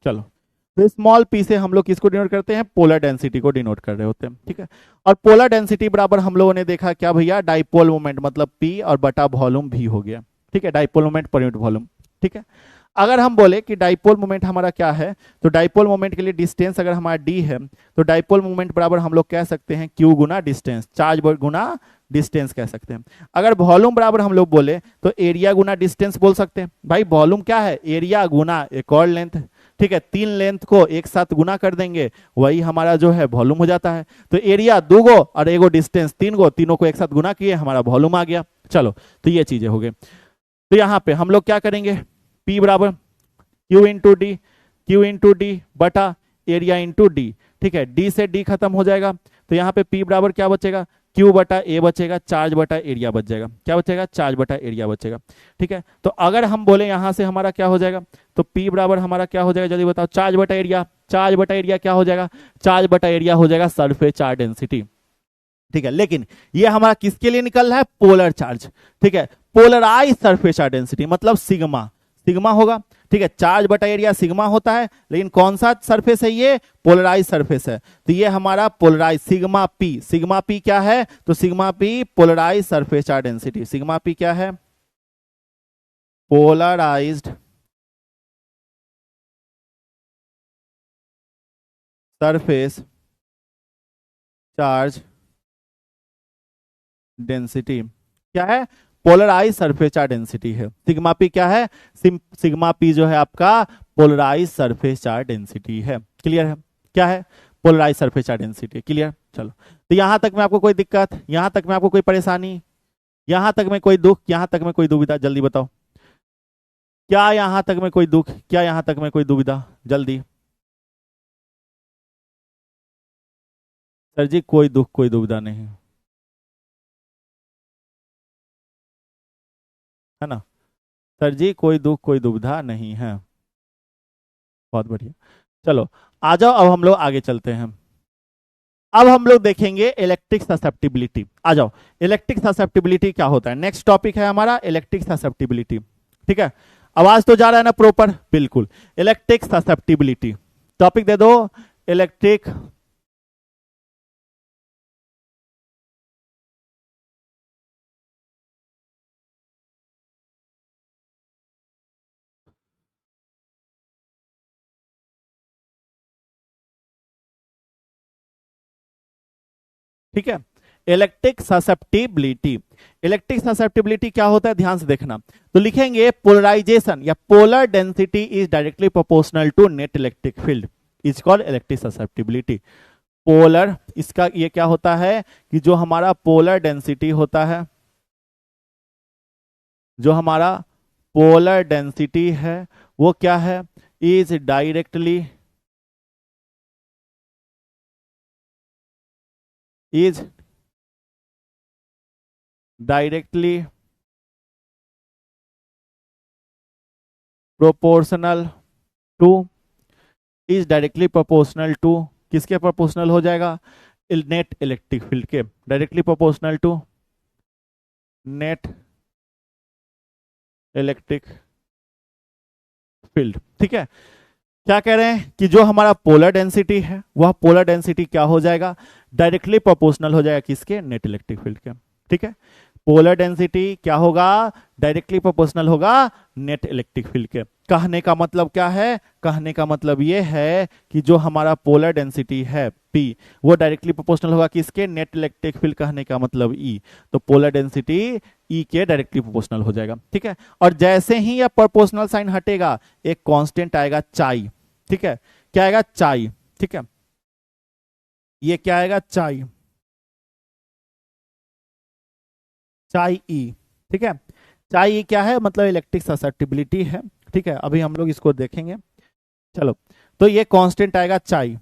चलो, तो स्मॉल पी से हम लोग किसको डिनोट करते हैं? पोलर डेंसिटी को डिनोट कर रहे होते हैं, ठीक है। और पोलर डेंसिटी बराबर हम लोगों ने देखा क्या भैया? डाइपोल मोमेंट मतलब पी और बटा वॉल्यूम भी हो गया, ठीक है, dipole moment per unit volume, ठीक है। अगर हम बोले कि डाइपोल मोमेंट हमारा क्या है, तो डाइपोल मोमेंट के लिए डिस्टेंस अगर हमारा डी है, तो डाइपोल मोमेंट बराबर हम लोग कह सकते हैं क्यू गुना डिस्टेंस, चार्ज गुना डिस्टेंस कह सकते हैं। अगर वॉल्यूम बराबर हम लोग बोले तो एरिया गुना डिस्टेंस बोल सकते हैं। भाई वॉल्यूम क्या है? एरिया गुना एक और लेंथ, ठीक है, तीन लेंथ को एक साथ गुना कर देंगे, वही हमारा जो है वॉल्यूम हो जाता है। तो एरिया दो गो और एगो डिस्टेंस तीन गो, तीनों को एक साथ गुना किए, हमारा वॉल्यूम आ गया। चलो, तो ये चीजें हो गई। तो यहाँ पे हम लोग क्या करेंगे? P बराबर Q into D, Q into D बटा एरिया इंटू डी, ठीक है, D से D खत्म हो जाएगा, तो यहाँ पे P बराबर क्या बचेगा? Q बटा A बचेगा, चार्ज बटा एरिया बच जाएगा। क्या बचेगा? चार्ज बटा एरिया बचेगा, ठीक है। तो अगर हम बोले यहां से हमारा क्या हो जाएगा, तो P बराबर हमारा क्या हो जाएगा, जल्दी बताओ? चार्ज बटा एरिया, चार्ज बटा एरिया क्या हो जाएगा? चार्ज बटा एरिया हो जाएगा सरफेस चार्ज डेंसिटी, ठीक है। लेकिन ये हमारा किसके लिए निकल रहा है? पोलर चार्ज, ठीक है, पोलराइज सरफेस चार्ज डेंसिटी मतलब सिग्मा, सिग्मा होगा, ठीक है। चार्ज बटा एरिया सिग्मा होता है, लेकिन कौन सा सरफेस है? ये पोलराइज सरफेस है, तो ये हमारा polarise sigma P, sigma P क्या है? तो sigma P polarise surface charge density, sigma P क्या है? पोलराइज्ड सरफेस चार्ज डेंसिटी क्या है? पोलराइज सरफेस चार्ज डेंसिटी है। सिग्मा पी क्या है? सिग्मा पी जो है आपका पोलराइज सरफेस चार्ज डेंसिटी है। क्लियर है? क्या है? Polarise surface charge density. Clear? चलो, तो यहां तक में आपको कोई दिक्कत, यहां तक में आपको कोई परेशानी, यहां तक में कोई दुख, यहां तक में कोई दुविधा, जल्दी बताओ। क्या यहां तक में कोई दुख, क्या यहां तक में कोई दुविधा, जल्दी। सर जी कोई दुख कोई दुविधा नहीं, है ना। सर जी कोई दुख कोई दुविधा नहीं है, बहुत बढ़िया। चलो, आ जाओ, अब हम लोग आगे चलते हैं। अब हम लोग देखेंगे इलेक्ट्रिक ससेप्टिबिलिटी। आ जाओ, इलेक्ट्रिक ससेप्टिबिलिटी क्या होता है? नेक्स्ट टॉपिक है हमारा इलेक्ट्रिक ससेप्टिबिलिटी, ठीक है। आवाज तो जा रहा है ना प्रॉपर? बिल्कुल। इलेक्ट्रिक ससेप्टिबिलिटी टॉपिक दे दो, इलेक्ट्रिक ठीक है। इलेक्ट्रिक ससेप्टिबिलिटी, इलेक्ट्रिक ससेप्टिबिलिटी क्या होता है? ध्यान से देखना। तो लिखेंगे पोलराइजेशन या polar density is directly proportional to net electric field, is called electric susceptibility. Polar, इसका ये क्या होता है कि जो हमारा पोलर डेंसिटी होता है, जो हमारा पोलर डेंसिटी है वो क्या है? Is directly, is directly proportional to, is directly proportional to, किसके प्रोपोर्शनल हो जाएगा? नेट इलेक्ट्रिक फील्ड के, directly proportional to net electric field. ठीक है, क्या कह रहे हैं कि जो हमारा पोलर डेंसिटी है वह पोलर डेंसिटी क्या हो जाएगा, डायरेक्टली प्रोपोर्शनल हो जाएगा किसके, नेट इलेक्ट्रिक फील्ड के। ठीक है, पोलर डेंसिटी क्या होगा, डायरेक्टली प्रोपोर्शनल होगा नेट इलेक्ट्रिक फील्ड के। कहने का मतलब क्या है, कहने का मतलब ये है कि जो हमारा पोलर डेंसिटी है P वो डायरेक्टली प्रोपोर्शनल होगा किसके, नेट इलेक्ट्रिक फील्ड। कहने का मतलब E, तो पोलर डेंसिटी E के डायरेक्टली प्रोपोर्शनल हो जाएगा। ठीक है, और जैसे ही यह प्रोपोर्शनल साइन हटेगा एक कांस्टेंट आएगा चाई। ठीक है, क्या आएगा, चाई। ठीक है, ये क्या आएगा, चाई, चाई ई। ठीक है, चाई ई क्या है, मतलब इलेक्ट्रिक ससेप्टिबिलिटी है। ठीक है, अभी हम लोग इसको देखेंगे। चलो, तो ये कांस्टेंट आएगा चाई।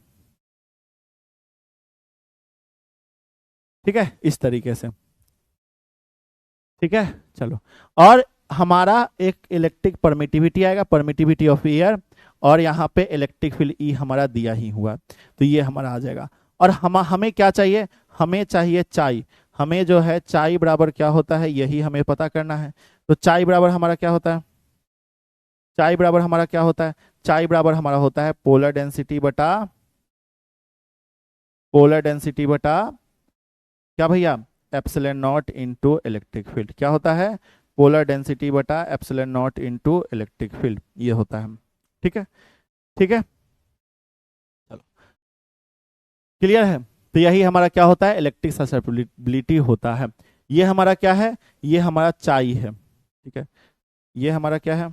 ठीक है, इस तरीके से। ठीक है, चलो, और हमारा एक इलेक्ट्रिक परमिटिविटी आएगा, परमिटिविटी ऑफ एयर, और यहाँ पे इलेक्ट्रिक फील्ड ई हमारा दिया ही हुआ, तो ये हमारा आ जाएगा। और हमें क्या चाहिए, हमें चाहिए चाई। हमें जो है चाई बराबर क्या होता है यही हमें पता करना है। तो चाई बराबर हमारा क्या होता है, चाई बराबर हमारा क्या होता है, चाई बराबर हमारा होता है पोलर डेंसिटी बटा, पोलर डेंसिटी बटा क्या भैया, epsilon not into electric field. क्या होता है, पोलर डेंसिटी बटा epsilon not into electric field, ये होता है। ठीक है, ठीक है, चलो, क्लियर है। तो यही हमारा क्या होता है, इलेक्ट्रिक ससेप्टिबिलिटी होता है। ये हमारा क्या है, ये हमारा चाई है। ठीक है, ये हमारा क्या है,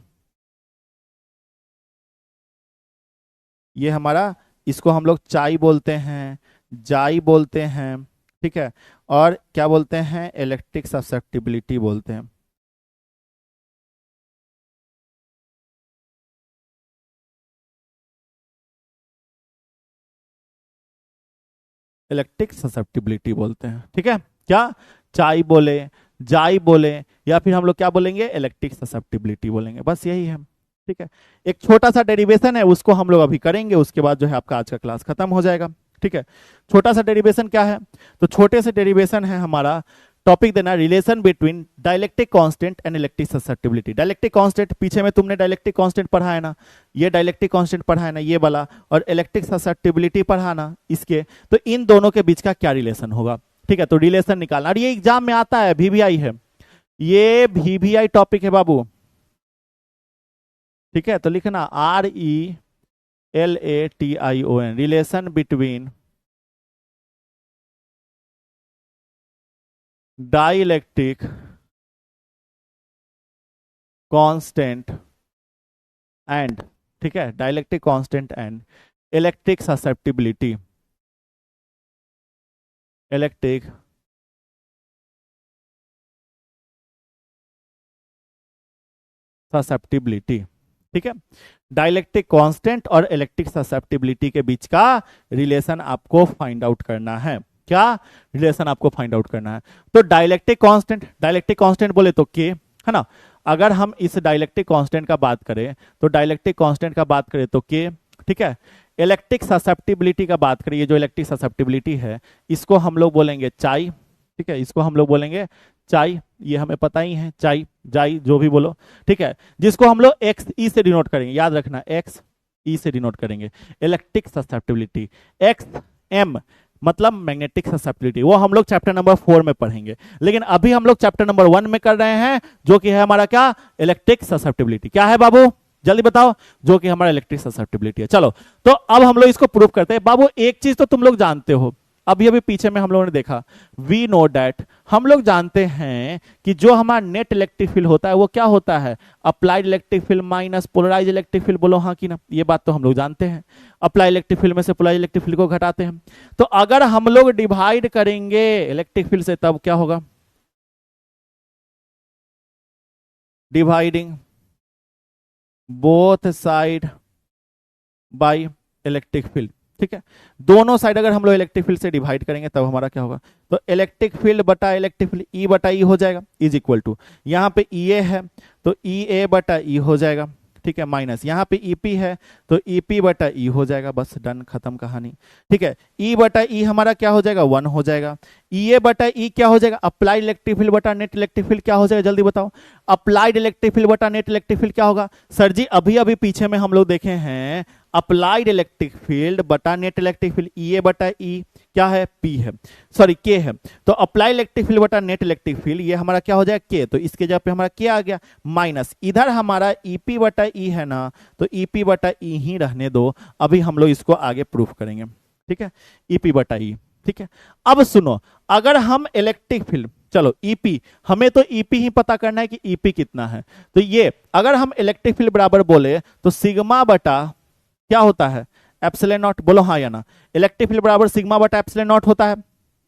ये हमारा, इसको हम लोग चाई बोलते हैं, जाई बोलते हैं। ठीक है, और क्या बोलते हैं, इलेक्ट्रिक ससेप्टिबिलिटी बोलते हैं। इलेक्ट्रिक ससेप्टिबिलिटी बोलते हैं। ठीक है, क्या, चाई बोले, जाई बोले, या फिर हम लोग क्या बोलेंगे, इलेक्ट्रिक ससेप्टिबिलिटी बोलेंगे, बस यही है। ठीक है, एक छोटा सा डेरिवेशन है उसको हम लोग अभी करेंगे, उसके बाद जो है आपका आज का क्लास खत्म हो जाएगा। ठीक है, छोटा सा डेरिवेशन क्या है, तो छोटे से डेरिवेशन है हमारा, टॉपिक देना relation between dielectric constant and electric susceptibility. Dielectric constant पीछे में तुमने डाइलेक्ट्रिक कांस्टेंट पढ़ा है ना, ये डाइलेक्ट्रिक कांस्टेंट पढ़ा है ना ये वाला, और इलेक्ट्रिक ससेप्टिबिलिटी पढ़ा ना इसके, तो इन दोनों के बीच का क्या रिलेशन होगा। ठीक है, तो रिलेशन निकालना, और ये एग्जाम में आता है, VVI है, ये VVI टॉपिक है बाबू। ठीक है, तो लिखना RELATION, relation between dielectric constant and, ठीक है, dielectric constant and electric susceptibility, electric susceptibility. ठीक है, डाइलेक्ट्रिक कांस्टेंट और इलेक्ट्रिक ससेप्टिबिलिटी के बीच का रिलेशन आपको फाइंड आउट करना है। क्या रिलेशन आपको फाइंड आउट करना है, तो डाइलेक्ट्रिक कांस्टेंट बोले तो के, है ना। अगर हम इस डाइलेक्ट्रिक कांस्टेंट का बात करें तो डाइलेक्ट्रिक कांस्टेंट का बात करें तो के। ठीक है, इलेक्ट्रिक ससेप्टिबिलिटी का बात करें, ये जो इलेक्ट्रिक ससेप्टिबिलिटी है इसको हम लोग बोलेंगे चाई। ठीक है, इसको हम लोग बोलेंगे चाई, ये हमें पता ही है, चाई जाई जो भी बोलो। ठीक है, जिसको हम लोग एक्स ई से डिनोट करेंगे, याद रखना एक्स ई से डिनोट करेंगे। इलेक्ट्रिक ससेप्टिबिलिटी, एक्स एम मतलब मैग्नेटिक ससेप्टिबिलिटी, वो हम लोग चैप्टर नंबर 4 में पढ़ेंगे, लेकिन अभी हम लोग चैप्टर नंबर 1 में कर रहे हैं, जो कि है हमारा क्या, इलेक्ट्रिक ससेप्टिबिलिटी। क्या है बाबू, जल्दी बताओ, जो कि हमारा इलेक्ट्रिक ससेप्टिबिलिटी है। चलो, तो अब हम लोग इसको प्रूव करते हैं। बाबू एक चीज तो तुम लोग जानते हो, अभी अभी पीछे में हम लोगों ने देखा, वी नो डैट, हम लोग जानते हैं कि जो हमारा नेट इलेक्ट्रिक फील्ड होता है वो क्या होता है, applied electric field minus polarise electric field. बोलो हाँ कि ना, ये बात तो हम लोग जानते हैं। अप्लाई इलेक्ट्रिक फील्ड में से पोलराइज इलेक्ट्रिक फील्ड को घटाते हैं, तो अगर हम लोग डिवाइड करेंगे इलेक्ट्रिक फील्ड से तब क्या होगा, dividing both side by electric field. ठीक है, दोनों साइड अगर हम लोग इलेक्ट्रिक फील्ड से डिवाइड करेंगे तब हमारा क्या होगा, तो इलेक्ट्रिक फील्ड बटा इलेक्ट्रिक फील्ड ई बटा ई हो जाएगा, इज इक्वल टू, यहाँ पे ई ए है तो ई ए बटा ई हो जाएगा। ठीक है, माइनस यहाँ पे ईपी है तो ईपी बटा ई हो जाएगा, बस डन, खत्म कहानी। ठीक है, ई बटा ई हमारा क्या हो जाएगा, 1 हो जाएगा। ई ए बटा ई क्या हो जाएगा, अप्लाइड इलेक्ट्रिक फील्ड बटा नेट इलेक्ट्रिक फील्ड क्या हो जाएगा, जल्दी बताओ। अप्लाइड इलेक्ट्रिक फील्ड बटा नेट इलेक्ट्रिक फील्ड क्या होगा सर जी, अभी अभी पीछे में हम लोग देखे हैं अप्लाइड इलेक्ट्रिक फील्ड बटा नेट इलेक्ट्रिक फील्ड, ई ए बटा ई क्या है, पी है, सॉरी के है। तो अप्लाई इलेक्ट्रिक फील्ड बटा नेट इलेक्ट्रिक फील्ड ये हमारा क्या हो जाएगा, के, तो इसके जगह पे हमारा के आ गया, माइनस इधर हमारा ईपी बटा ई है ना, तो ईपी बटा ई ही रहने दो, अभी हम लोग इसको आगे प्रूफ करेंगे। ठीक है, ईपी बटा ई। ठीक है, अब सुनो, अगर हम इलेक्ट्रिक फील्ड, चलो ईपी, हमें तो ईपी ही पता करना है कि ईपी कितना है, तो ये अगर हम इलेक्ट्रिक फील्ड बराबर बोले तो सिग्मा बटा क्या होता है, एप्सिलॉन नॉट, बोलो हाँ या ना। इलेक्ट्रिक फील्ड बराबर सिग्मा बटा एप्सिलॉन नॉट होता है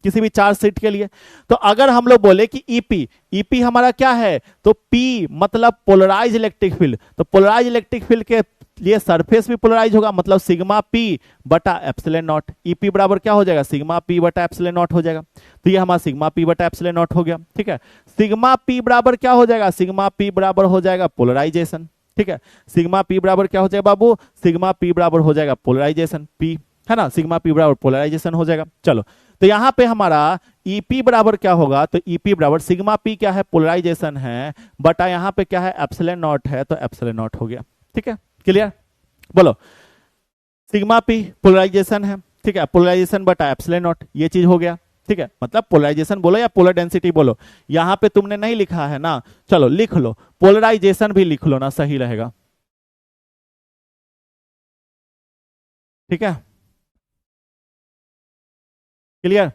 किसी भी चार्ज शीट के लिए। तो अगर हम लोग बोले कि ईपी, ईपी हमारा क्या है, तो पी मतलब पोलराइज इलेक्ट्रिक फील्ड, तो पोलराइज इलेक्ट्रिक फील्ड के लिए सरफेस भी पोलराइज होगा, मतलब सिग्मा पी बटा एप्सिलॉन नॉट। ईपी बराबर क्या हो जाएगा, सिग्मा पी बटा एप्सिलॉन नॉट हो जाएगा, तो ये हमारा सिग्मा पी बटा एप्सिलॉन नॉट हो गया। ठीक है, सिग्मा पी बराबर क्या हो जाएगा, सिग्मा पी बराबर हो जाएगा पोलराइजेशन। ठीक है, सिग्मा पी बराबर क्या हो जाएगा बाबू, सिग्मा पी बराबर हो जाएगा पोलराइजेशन, पी है ना, सिग्मा पी बराबर पोलराइजेशन हो जाएगा। चलो, तो यहां पे हमारा ईपी बराबर क्या होगा, तो ईपी बराबर सिग्मा पी क्या है, पोलराइजेशन है, बटा यहां पे क्या है, एप्सिलॉन नॉट है, तो एप्सिलॉन नॉट हो गया। ठीक है, क्लियर, बोलो, सिग्मा पी पोलराइजेशन है, ठीक है, पोलराइजेशन बटा एप्सिलॉन नॉट, ये चीज हो गया। ठीक है, मतलब पोलराइजेशन बोलो या पोलर डेंसिटी बोलो, यहां पे तुमने नहीं लिखा है ना, चलो लिख लो, पोलराइजेशन भी लिख लो ना, सही रहेगा। ठीक है, क्लियर,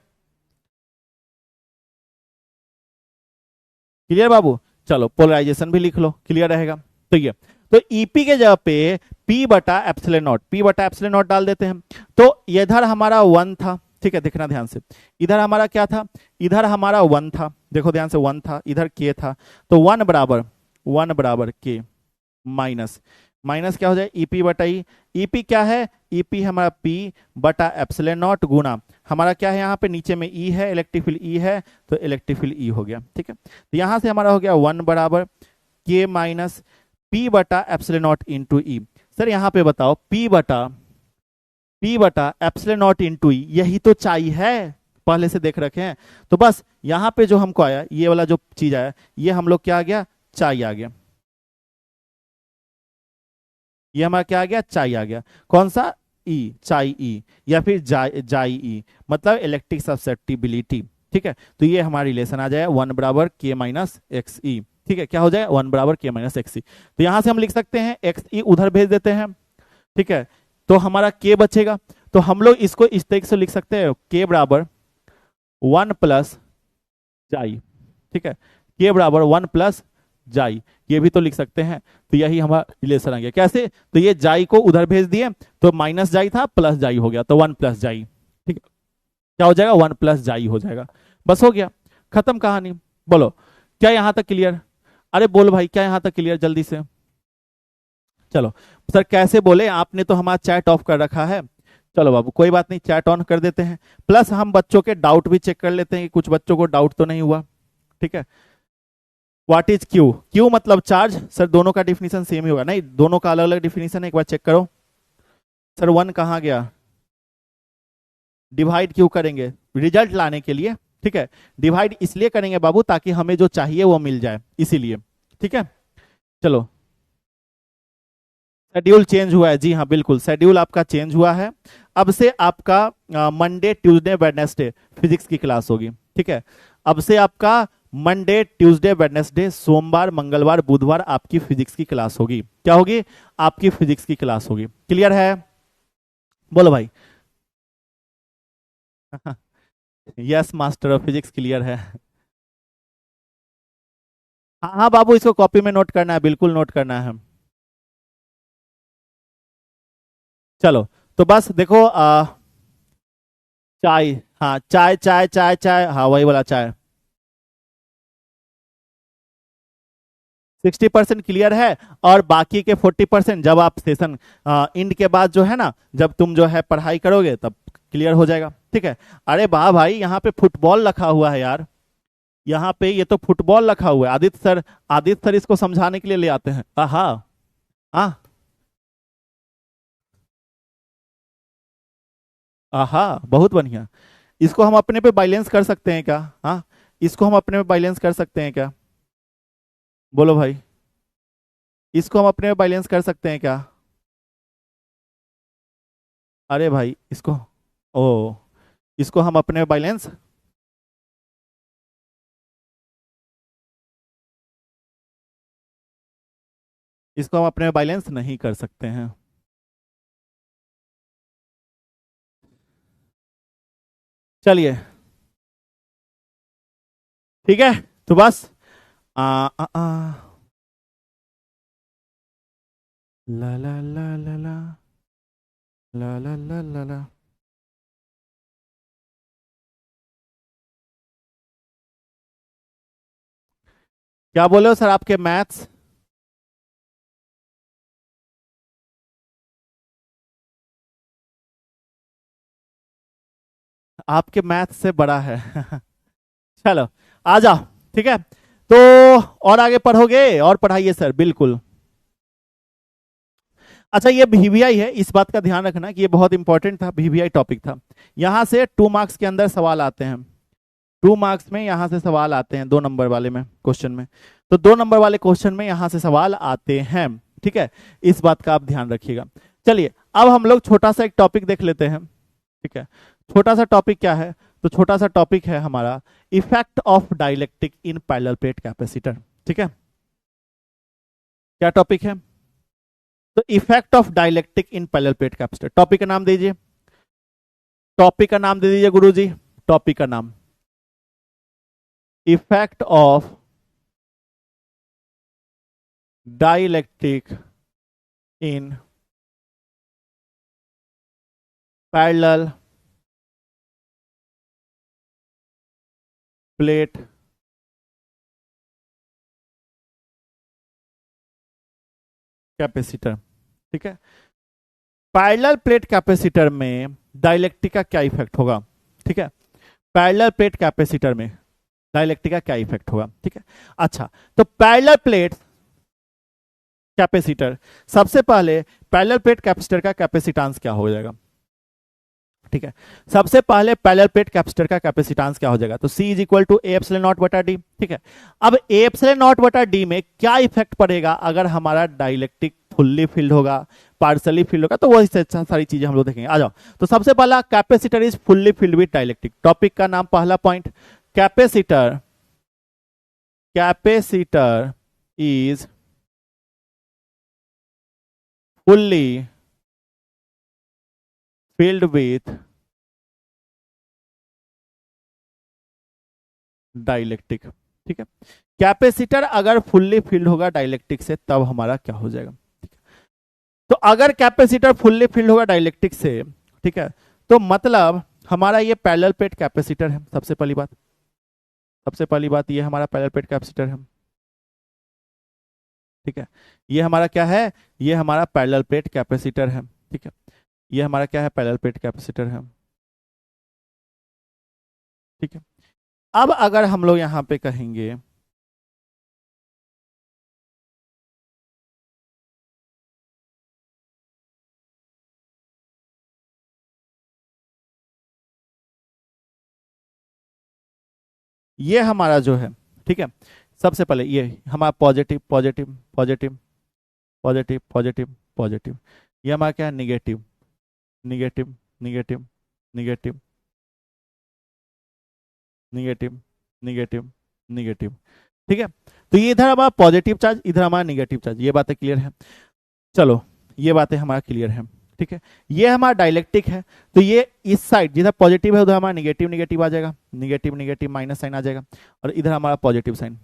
क्लियर बाबू, चलो पोलराइजेशन भी लिख लो, क्लियर रहेगा। तो ये, तो ईपी के जगह पे पी बटा एप्सिलॉन नॉट, पी बटा एप्सिलॉन नॉट डाल देते हैं, तो इधर हमारा 1 था। ठीक है, देखना ध्यान से, इधर हमारा क्या था, इधर हमारा 1 था, देखो ध्यान से 1 था, इधर के था, तो 1 बराबर के माइनस, माइनस क्या हो जाए, ईपी बटा ई, ईपी क्या है, ईपी हमारा पी बटा एप्सिलॉन नॉट गुना हमारा क्या है, यहाँ पे नीचे में ई है, इलेक्ट्रिक फील्ड ई है, तो इलेक्ट्रिक फील्ड ई हो गया। ठीक है, तो यहां से हमारा हो गया 1 बराबर के माइनस पी बटा epsilon not into E. Sir यहाँ पे बताओ, पी बटा एप्सिलॉन नॉट इंटू ई, यही तो चाहिए है, पहले से देख रखे हैं, तो बस यहाँ पे जो हमको आया, ये वाला जो चीज आया, ये हम लोग क्या आ गया, चाई आ गया, ये हमारा क्या आ गया, चाई आ गया, कौन सा, ई, चाई ई, या फिर जाई ई, मतलब इलेक्ट्रिक सब्सेप्टिबिलिटी। ठीक है, तो ये हमारा रिलेशन आ जाए 1 बराबर के माइनस एक्स ई। ठीक है, क्या हो जाए, 1 बराबर के माइनस एक्स ई, तो यहां से हम लिख सकते हैं एक्स ई उधर भेज देते हैं। ठीक है, तो हमारा के बचेगा, तो हम लोग इसको इस तरीके से लिख सकते हैं, के बराबर 1 प्लस जाई। ठीक है, के बराबर 1 प्लस जाई, ये भी तो लिख सकते हैं, तो यही हमारा रिलेशन आ गया। कैसे, तो ये जाई को उधर भेज दिए, तो माइनस जाई था, प्लस जाई हो गया, तो 1 प्लस जाई। ठीक है, क्या हो जाएगा, 1 प्लस जाई हो जाएगा, बस हो गया, खत्म कहानी। बोलो, क्या यहां तक क्लियर, अरे बोलो भाई, क्या यहां तक क्लियर, जल्दी से। चलो सर, कैसे बोले, आपने तो हमारा चैट ऑफ कर रखा है, चलो बाबू कोई बात नहीं, चैट ऑन कर देते हैं, प्लस हम बच्चों के डाउट भी चेक कर लेते हैं कि कुछ बच्चों को डाउट तो नहीं हुआ। ठीक है, व्हाट इज क्यू, क्यू मतलब चार्ज, सर दोनों का डिफिनीशन सेम ही होगा, नहीं दोनों का अलग अलग डिफिनीशन है, एक बार चेक करो। सर 1 कहाँ गया, डिवाइड क्यों करेंगे, रिजल्ट लाने के लिए। ठीक है, डिवाइड इसलिए करेंगे बाबू ताकि हमें जो चाहिए वो मिल जाए, इसीलिए। ठीक है, चलो, शेड्यूल चेंज हुआ है, जी हाँ बिल्कुल, शेड्यूल आपका चेंज हुआ है, अब से आपका मंडे ट्यूसडे वेडनेसडे फिजिक्स की क्लास होगी। ठीक है, अब से आपका मंडे ट्यूसडे वेडनेसडे सोमवार मंगलवार बुधवार आपकी फिजिक्स की क्लास होगी, क्या होगी, आपकी फिजिक्स की क्लास होगी। क्लियर है, बोलो भाई। Yes master of physics, clear है। हाँ हाँ बाबू, इसको कॉपी में नोट करना है, बिल्कुल नोट करना है। चलो, तो बस देखो, चाय, हाँ चाय चाय चाय चाय, हाँ वही वाला चाय, 60% क्लियर है, और बाकी के 40% जब आप सेशन इंड के बाद जो है ना, जब तुम जो है पढ़ाई करोगे तब क्लियर हो जाएगा। ठीक है, अरे वाह भाई, यहाँ पे फुटबॉल रखा हुआ है यार, यहाँ पे ये तो फुटबॉल रखा हुआ है, आदित्य सर इसको समझाने के लिए ले आते हैं। हाँ, हाँ, आहा, बहुत बढ़िया। इसको हम अपने पे बैलेंस कर सकते हैं क्या? हाँ, इसको हम अपने पे बैलेंस कर सकते हैं क्या? बोलो भाई, इसको हम अपने पे बैलेंस कर सकते हैं क्या? अरे भाई, इसको, ओ, इसको हम अपने पे बैलेंस, इसको हम अपने पे बैलेंस नहीं कर सकते हैं। चलिए, ठीक है, तो बस आ, आ, आ, ला ला ला ला ला ला ला ला ला ला। क्या बोले हो सर, आपके मैथ्स, आपके मैथ्स से बड़ा है। चलो, आ जाओ, ठीक है। तो और आगे पढ़ोगे? और पढ़ाइए सर, बिल्कुल। अच्छा, ये वीवीआई है, इस बात का ध्यान रखना कि ये बहुत इंपॉर्टेंट था, वीवीआई टॉपिक था। यहां से 2 मार्क्स के अंदर सवाल आते हैं। 2 मार्क्स में यहां से सवाल आते हैं, 2 नंबर वाले में क्वेश्चन में। तो 2 नंबर वाले क्वेश्चन में यहां से सवाल आते हैं, ठीक है। इस बात का आप ध्यान रखिएगा। चलिए, अब हम लोग छोटा सा एक टॉपिक देख लेते हैं, ठीक है। छोटा सा टॉपिक क्या है? तो छोटा सा टॉपिक है हमारा effect of dielectric in parallel plate capacitor, ठीक है। क्या टॉपिक है? तो effect of dielectric in parallel plate capacitor, topic का नाम दीजिए, टॉपिक का नाम दे दीजिए गुरुजी, टॉपिक का नाम, effect of dielectric in parallel plate capacitor, ठीक है। पैरेलल प्लेट कैपेसिटर में डाइलेक्ट्रिक का क्या इफेक्ट होगा, ठीक है। पैरेलल प्लेट कैपेसिटर में डाइलेक्ट्रिक का क्या इफेक्ट होगा, ठीक है। अच्छा, तो पैरेलल प्लेट कैपेसिटर, सबसे पहले पैरेलल प्लेट कैपेसिटर का कैपेसिटेंस क्या हो जाएगा, ठीक है। सबसे पहले पैरेलल प्लेट कैपेसिटर का कैपेसिटेंस क्या हो जाएगा? तो C is equal to A epsilon naught बटा डी, ठीक है। अब ए एप्सिलॉन नॉट बटा डी में क्या इफेक्ट पड़ेगा अगर हमारा डाइलेक्ट्रिक फुल्ली फिल्ड होगा, पार्सली फिल्ड होगा, तो वही सारी चीजें हम लोग देखेंगे। आ जाओ, तो सबसे पहला, capacitor is fully filled with dielectric, topic का नाम, पहला point, capacitor, capacitor is fully filled with dielectric, ठीक है। कैपेसिटर अगर फुल्ली फिल्ड होगा डाइलेक्ट्रिक से, तब हमारा क्या हो जाएगा, ठीक है। तो अगर कैपेसिटर फुल्ली फिल्ड होगा डाइलेक्ट्रिक से, ठीक है, तो मतलब हमारा ये पैरेलल प्लेट कैपेसिटर है, सबसे पहली बात, सबसे पहली बात ये हमारा पैरेलल प्लेट कैपेसिटर है, ठीक है। ये हमारा क्या है? ये हमारा पैरेलल प्लेट कैपेसिटर है, ठीक है। ये हमारा क्या है? पैरेलल प्लेट कैपेसिटर है, ठीक है। अब अगर हम लोग यहां पे कहेंगे, ये हमारा जो है, ठीक है, सबसे पहले ये हमारा positive positive positive positive positive positive, ये हमारा क्या है? Negative negative negative negative negative negative negative, ठीक है। तो ये इधर हमारा पॉजिटिव चार्ज, इधर हमारा निगेटिव चार्ज, ये बातें क्लियर है। चलो, ये बातें हमारा क्लियर है, ठीक है। ये हमारा डाइलेक्ट्रिक है, तो ये इस साइड जिधर पॉजिटिव है उधर हमारा निगेटिव निगेटिव आ जाएगा, निगेटिव निगेटिव माइनस साइन आ जाएगा, और इधर हमारा पॉजिटिव साइन,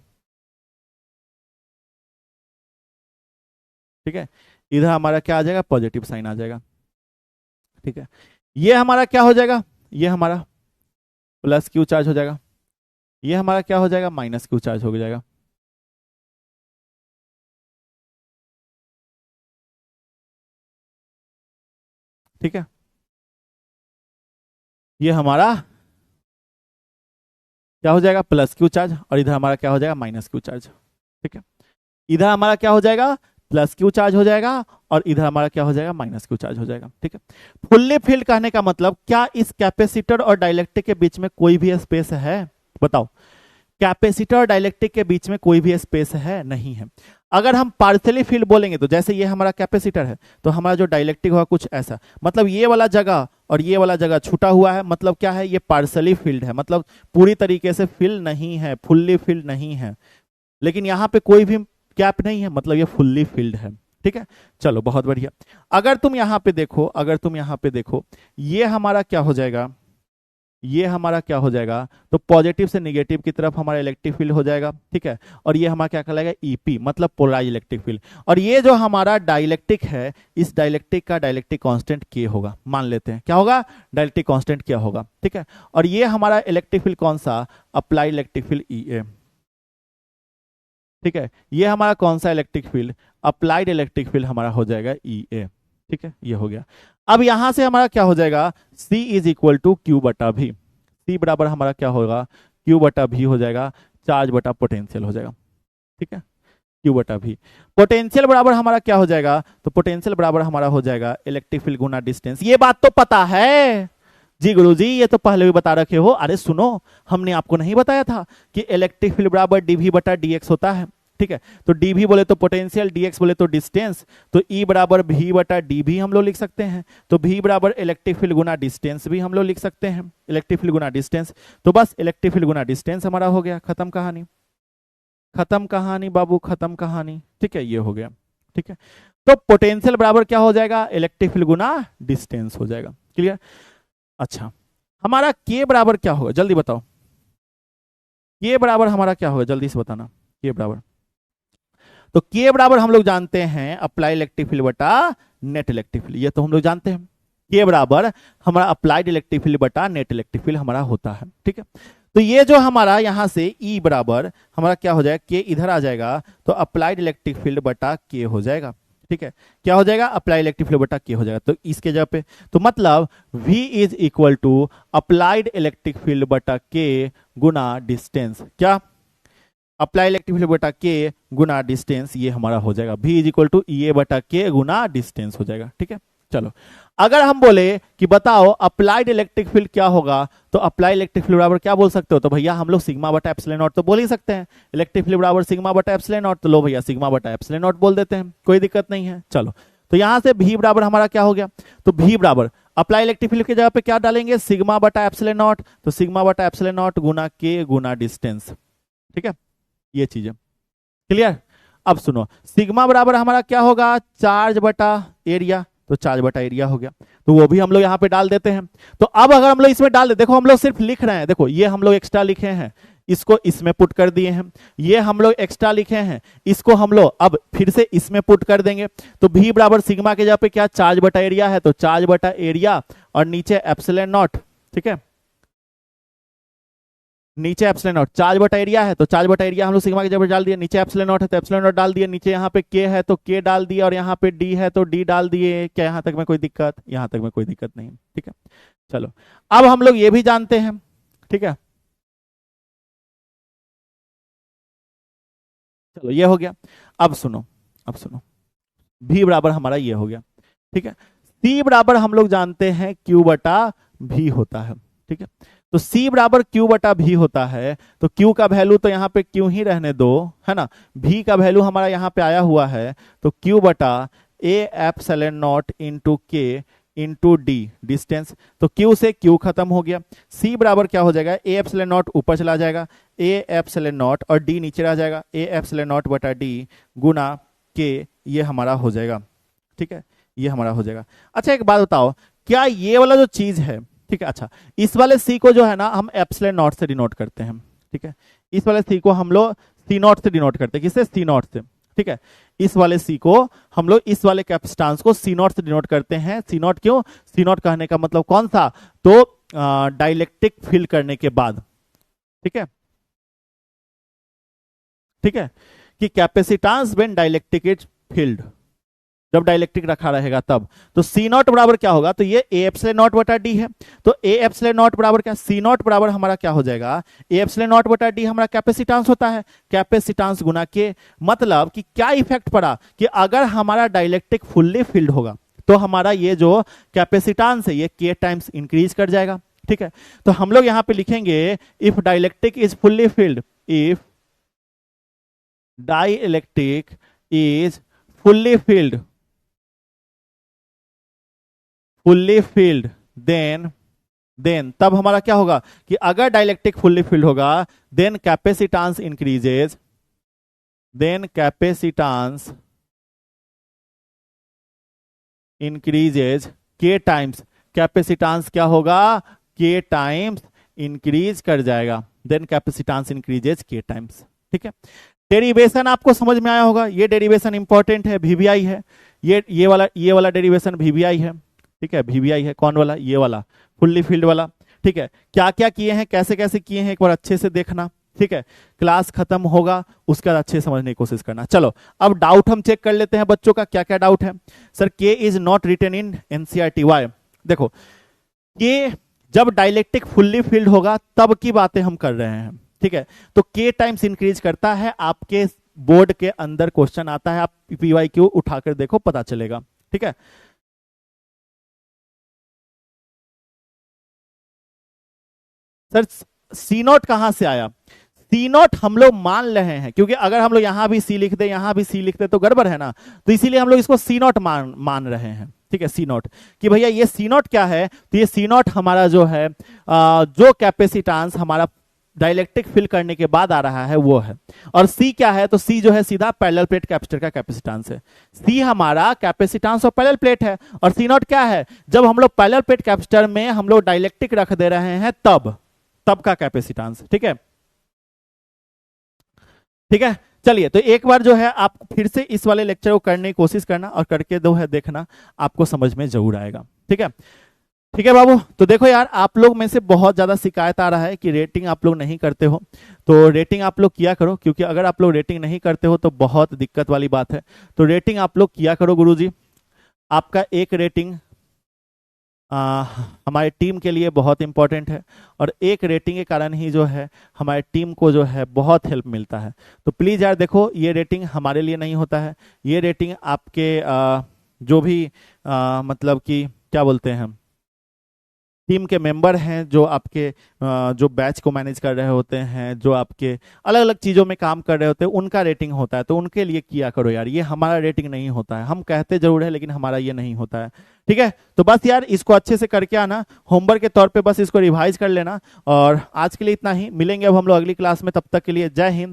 ठीक है। इधर हमारा क्या आ जाएगा? पॉजिटिव साइन आ जाएगा, ठीक है। ये हमारा क्या हो जाएगा? ये हमारा प्लस क्यू चार्ज हो जाएगा, ये हमारा क्या हो जाएगा? माइनस क्यू चार्ज हो जाएगा, ठीक है। ये हमारा क्या हो जाएगा? प्लस क्यू चार्ज, और इधर हमारा क्या हो जाएगा? माइनस क्यू चार्ज, ठीक है। इधर हमारा क्या हो जाएगा? प्लस क्यू चार्ज हो जाएगा और इधर हमारा क्या हो जाएगा, माइनस क्यू चार्ज हो जाएगा। ठीक है, फुल्ली फिल्ड कहने का मतलब क्या इस कैपेसिटर और डाइलेक्ट्रिक के बीच में कोई भी स्पेस है, बताओ। कैपेसिटर और डाइलेक्ट्रिक के बीच में कोई भी स्पेस है, नहीं है। अगर हम पार्शियली फील्ड बोलेंगे तो जैसे ये हमारा कैपेसिटर है तो हमारा जो डाइलेक्ट्रिक होगा कुछ ऐसा, मतलब ये वाला जगह और ये वाला जगह छूटा हुआ है, मतलब क्या है, ये पार्शियली फील्ड है, मतलब पूरी तरीके से फिल नहीं है, फुल्ली फिल्ड नहीं है। लेकिन यहाँ पे कोई भी कैप नहीं है, मतलब ये फुल्ली फिल्ड है। ठीक है, चलो बहुत बढ़िया। अगर तुम यहाँ पे देखो, अगर तुम यहाँ पे देखो, ये हमारा क्या हो जाएगा, ये हमारा क्या हो जाएगा, तो पॉजिटिव से नेगेटिव की तरफ हमारा इलेक्ट्रिक फील्ड हो जाएगा। ठीक है, और ये हमारा क्या कहलाएगा, ईपी, मतलब पोलराइज इलेक्ट्रिक फील्ड। और ये जो हमारा डाइलेक्ट्रिक है, इस डाइलेक्ट्रिक का डाइलेक्ट्रिक कांस्टेंट के होगा, मान लेते हैं क्या होगा, डाइलेक्ट्रिक कांस्टेंट क्या होगा। ठीक है, और ये हमारा इलेक्ट्रिक फील्ड कौन सा, अप्लाइड इलेक्ट्रिक फील्ड ईए। ठीक है, ये हमारा कौन सा electric field, applied electric field हमारा हो जाएगा ईए। ठीक है, ये हो गया। अब यहां से हमारा क्या हो जाएगा, C is equal to Q बटा भी, C बराबर हमारा क्या होगा, क्यू बटा भी हो जाएगा, चार्ज बटा पोटेंशियल हो जाएगा। ठीक है, क्यू बटा भी, पोटेंशियल बराबर हमारा क्या हो जाएगा, तो पोटेंशियल बराबर हमारा हो जाएगा इलेक्ट्रिक फील्ड गुना डिस्टेंस। ये बात तो पता है जी गुरुजी, ये तो पहले भी बता रखे हो। अरे सुनो, हमने आपको नहीं बताया था कि इलेक्ट्रिक फील्ड बराबर डीवी बटा डीएक्स होता है। ठीक है, तो डीवी बोले तो पोटेंशियल, डीएक्स बोले तो डिस्टेंस, तो ई बराबर भी बटा डी भी हम लोग लिख सकते हैं। तो भी बराबर इलेक्ट्रिक फील्ड गुना डिस्टेंस भी हम लोग लिख सकते हैं, इलेक्ट्रिक फील्ड गुना डिस्टेंस। तो बस इलेक्ट्रिक फील्ड गुना डिस्टेंस हमारा हो गया, खत्म कहानी, खत्म कहानी बाबू, खत्म कहानी। ठीक है, ये हो गया। ठीक है, तो पोटेंशियल बराबर क्या हो जाएगा, इलेक्ट्रिक फील्ड गुना डिस्टेंस हो जाएगा। क्लियर। अच्छा, हमारा के बराबर क्या होगा, जल्दी बताओ, के बराबर हमारा क्या होगा, जल्दी से बताना। के बराबर, तो के बराबर हम लोग जानते हैं अप्लाई इलेक्ट्रिक फील्ड बटा नेट इलेक्ट्रिक फील्ड, ये तो हम लोग जानते हैं। के बराबर हमारा अप्लाइड इलेक्ट्रिक फील्ड बटा नेट इलेक्ट्रिक फील्ड हमारा होता है। ठीक है, तो ये जो हमारा यहां से ई बराबर हमारा क्या हो जाएगा, के इधर आ जाएगा, तो अप्लाइड इलेक्ट्रिक फील्ड बटा के हो जाएगा। ठीक है, क्या हो जाएगा, अप्लाई इलेक्ट्रिक फील्ड बटा के हो जाएगा। तो इसके जगह पे तो मतलब V is equal to applied electric field बटा के गुना डिस्टेंस, क्या, अप्लाई इलेक्ट्रिक फील्ड बटा के गुना डिस्टेंस, ये हमारा हो जाएगा V is equal to E बटा के गुना डिस्टेंस हो जाएगा। ठीक है, चलो अगर हम बोले कि बताओ अप्लाइड इलेक्ट्रिक फील्ड क्या होगा, तो अप्लाई इलेक्ट्रिक फील्ड बराबर क्या बोल सकते हो, तो भैया हम लोग सिग्मा बटा एप्सिलॉन नॉट तो बोल ही सकते हैं, इलेक्ट्रिक फील्ड बराबर सिग्मा बटा एप्सिलॉन नॉट, तो लो भैया सिग्मा बटा एप्सिलॉन नॉट बोल देते हैं, कोई दिक्कत नहीं है। चलो, तो यहां से भी बराबर हमारा क्या हो गया, तो भी बराबर अप्लाई इलेक्ट्रिक फील्ड की जगह पे क्या डालेंगे, सिग्मा बटा एप्सिलॉन नॉट, तो सिग्मा बटा एप्सिलॉन नॉट गुना के गुना डिस्टेंस। ठीक है, ये चीज है क्लियर। अब सुनो, सिग्मा बराबर हमारा क्या होगा, चार्ज बटा एरिया, तो चार्ज बटा एरिया हो गया, तो वो भी हम लोग यहाँ पे डाल देते हैं। तो अब अगर हम लोग इसमें डाल दे, देखो हम लोग सिर्फ लिख रहे हैं, देखो ये हम लोग एक्स्ट्रा लिखे हैं, इसको इसमें पुट कर दिए हैं, ये हम लोग एक्स्ट्रा लिखे हैं, इसको हम लोग अब फिर से इसमें पुट कर देंगे। तो भी बराबर सिग्मा के जगह पे क्या, चार्ज बटा एरिया है, तो चार्ज बटा एरिया और नीचे एप्सिलॉन नॉट। ठीक है, नीचे एप्सिलॉन नॉट, चार्ज बटा एरिया है तो चार्ज बटा एरिया हम लोग सिग्मा के जगह डाल दिया, नीचे एप्सिलॉन नॉट है तो एप्सिलॉन नॉट डाल दिया, नीचे यहाँ पे के है तो के डाल दिया, और यहाँ पे डी है तो डी डाल दिए। क्या यहाँ तक में कोई दिक्कत, यहाँ तक में कोई दिक्कत नहीं। ठीक है, चलो अब हम लोग ये भी जानते हैं। ठीक है, चलो ये हो गया। अब सुनो, अब सुनो, भी बराबर हमारा ये हो गया। ठीक है, सी बराबर हम लोग जानते हैं क्यू बटा भी होता है। ठीक है, तो C बराबर क्यू बटा भी होता है, तो Q का वैल्यू तो यहाँ पे क्यू ही रहने दो, है ना, V का वैल्यू हमारा यहाँ पे आया हुआ है, तो Q बटा ए एप्सिलॉन नॉट इंटू के इंटू डी डिस्टेंस, तो Q से Q खत्म हो गया। C बराबर क्या हो जाएगा, ए एप्सिलॉन नॉट ऊपर चला जाएगा, ए एप्सिलॉन नॉट और D नीचे रह जाएगा, ए एप्सिलॉन नॉट बटा डी गुना के, ये हमारा हो जाएगा। ठीक है, ये हमारा हो जाएगा। अच्छा एक बात बताओ, क्या ये वाला जो चीज है, ठीक है, अच्छा इस वाले सी को जो है ना हम एप्सिलॉन नॉट से डिनोट करते हैं। ठीक है, इस वाले सी को हम लोग सी नॉट से डिनोट करते हैं, किससे, सी नॉट से। ठीक है, इस वाले सी को हम लोग इस वाले कैपेसिटेंस को सी नॉट से डिनोट करते हैं। सी नॉट क्यों, सी नॉट कहने का मतलब कौन सा, तो डाइलेक्ट्रिक फील करने के बाद। ठीक है, ठीक है, कि capacitance when dielectric is field. जब डाइलेक्ट्रिक रखा रहेगा तब। तो सी नॉट बराबर क्या होगा, तो ये ए एप्सिलॉन नॉट बटा डी है, तो ए एप्सिलॉन नॉट बराबर क्या, सी नॉट बराबर हमारा क्या हो जाएगा, ए एप्सिलॉन नॉट बटा डी हमारा कैपेसिटेंस होता है, कैपेसिटेंस गुना के। मतलब कि क्या इफेक्ट पड़ा कि अगर हमारा डाइलेक्ट्रिक फुल्ली फिल्ड होगा तो हमारा ये जो कैपेसिटेंस है ये के टाइम्स इंक्रीज कर जाएगा। ठीक है, तो हम लोग यहां पे लिखेंगे if dielectric is fully filled, if dielectric is fully filled, fully filled, then तब हमारा क्या होगा कि अगर डाइलेक्ट्रिक फुल्ली फिल्ड होगा then capacitance increases, then capacitance increases K times, capacitance क्या होगा, के टाइम्स इंक्रीज कर जाएगा, then capacitance increases K times. ठीक है, डेरिवेशन आपको समझ में आया होगा, ये डेरिवेशन इंपॉर्टेंट है, वीवीआई है, ये वाला डेरिवेशन वीवीआई है। ठीक है, वीवीआई है, कौन वाला, ये वाला फुल्ली फील्ड वाला। ठीक है, क्या क्या किए हैं, कैसे कैसे किए हैं, एक बार अच्छे से देखना। ठीक है, क्लास खत्म होगा उसके बाद अच्छे समझने की कोशिश करना। चलो अब डाउट हम चेक कर लेते हैं बच्चों का, क्या क्या डाउट है। Sir K is not written in NCERT, why? देखो के जब डाइलेक्ट्रिक फुल्ली फील्ड होगा तब की बातें हम कर रहे हैं। ठीक है, तो के टाइम्स इंक्रीज करता है, आपके बोर्ड के अंदर क्वेश्चन आता है, आप पीवाईक्यू उठाकर देखो पता चलेगा। ठीक है, सर सी नॉट कहां से आया, सी नॉट हम लोग मान रहे हैं क्योंकि अगर हम लोग यहां भी सी लिख दे यहां भी सी लिख दे तो गड़बड़ है ना, तो इसीलिए हम लोग इसको सी नॉट मान रहे हैं। ठीक है, सी नॉट कि भैया ये सी नॉट क्या है, तो ये सी नॉट हमारा जो है जो कैपेसिटेंस हमारा डाइलेक्ट्रिक फिल करने के बाद आ रहा है वो है। और सी क्या है, तो सी जो है सीधा पैरेलल प्लेट कैपेसिटर का कैपेसिटेंस है, सी हमारा कैपेसिटेंस और पैरेलल प्लेट है। और सी नॉट क्या है, जब हम लोग पैरेलल प्लेट कैपेसिटर में हम लोग डाइलेक्ट्रिक रख दे रहे हैं तब का कैपेसिटेंस। ठीक है, ठीक है, चलिए तो एक बार जो है आप फिर से इस वाले लेक्चर को करने की कोशिश करना और करके दो है देखना, आपको समझ में जरूर आएगा। ठीक है, ठीक है बाबू। तो देखो यार, आप लोग में से बहुत ज्यादा शिकायत आ रहा है कि रेटिंग आप लोग नहीं करते हो, तो रेटिंग आप लोग किया करो, क्योंकि अगर आप लोग रेटिंग नहीं करते हो तो बहुत दिक्कत वाली बात है। तो रेटिंग आप लोग किया करो गुरुजी, आपका एक रेटिंग हमारी टीम के लिए बहुत इंपॉर्टेंट है, और एक रेटिंग के कारण ही जो है हमारी टीम को जो है बहुत हेल्प मिलता है। तो प्लीज़ यार देखो, ये रेटिंग हमारे लिए नहीं होता है, ये रेटिंग आपके जो भी मतलब कि क्या बोलते हैं, टीम के मेंबर हैं जो आपके जो बैच को मैनेज कर रहे होते हैं, जो आपके अलग अलग चीज़ों में काम कर रहे होते हैं, उनका रेटिंग होता है। तो उनके लिए किया करो यार, ये हमारा रेटिंग नहीं होता है, हम कहते जरूर है लेकिन हमारा ये नहीं होता है। ठीक है, तो बस यार इसको अच्छे से करके आना, होमवर्क के तौर पे बस इसको रिवाइज कर लेना। और आज के लिए इतना ही, मिलेंगे अब हम लोग अगली क्लास में, तब तक के लिए जय हिंद।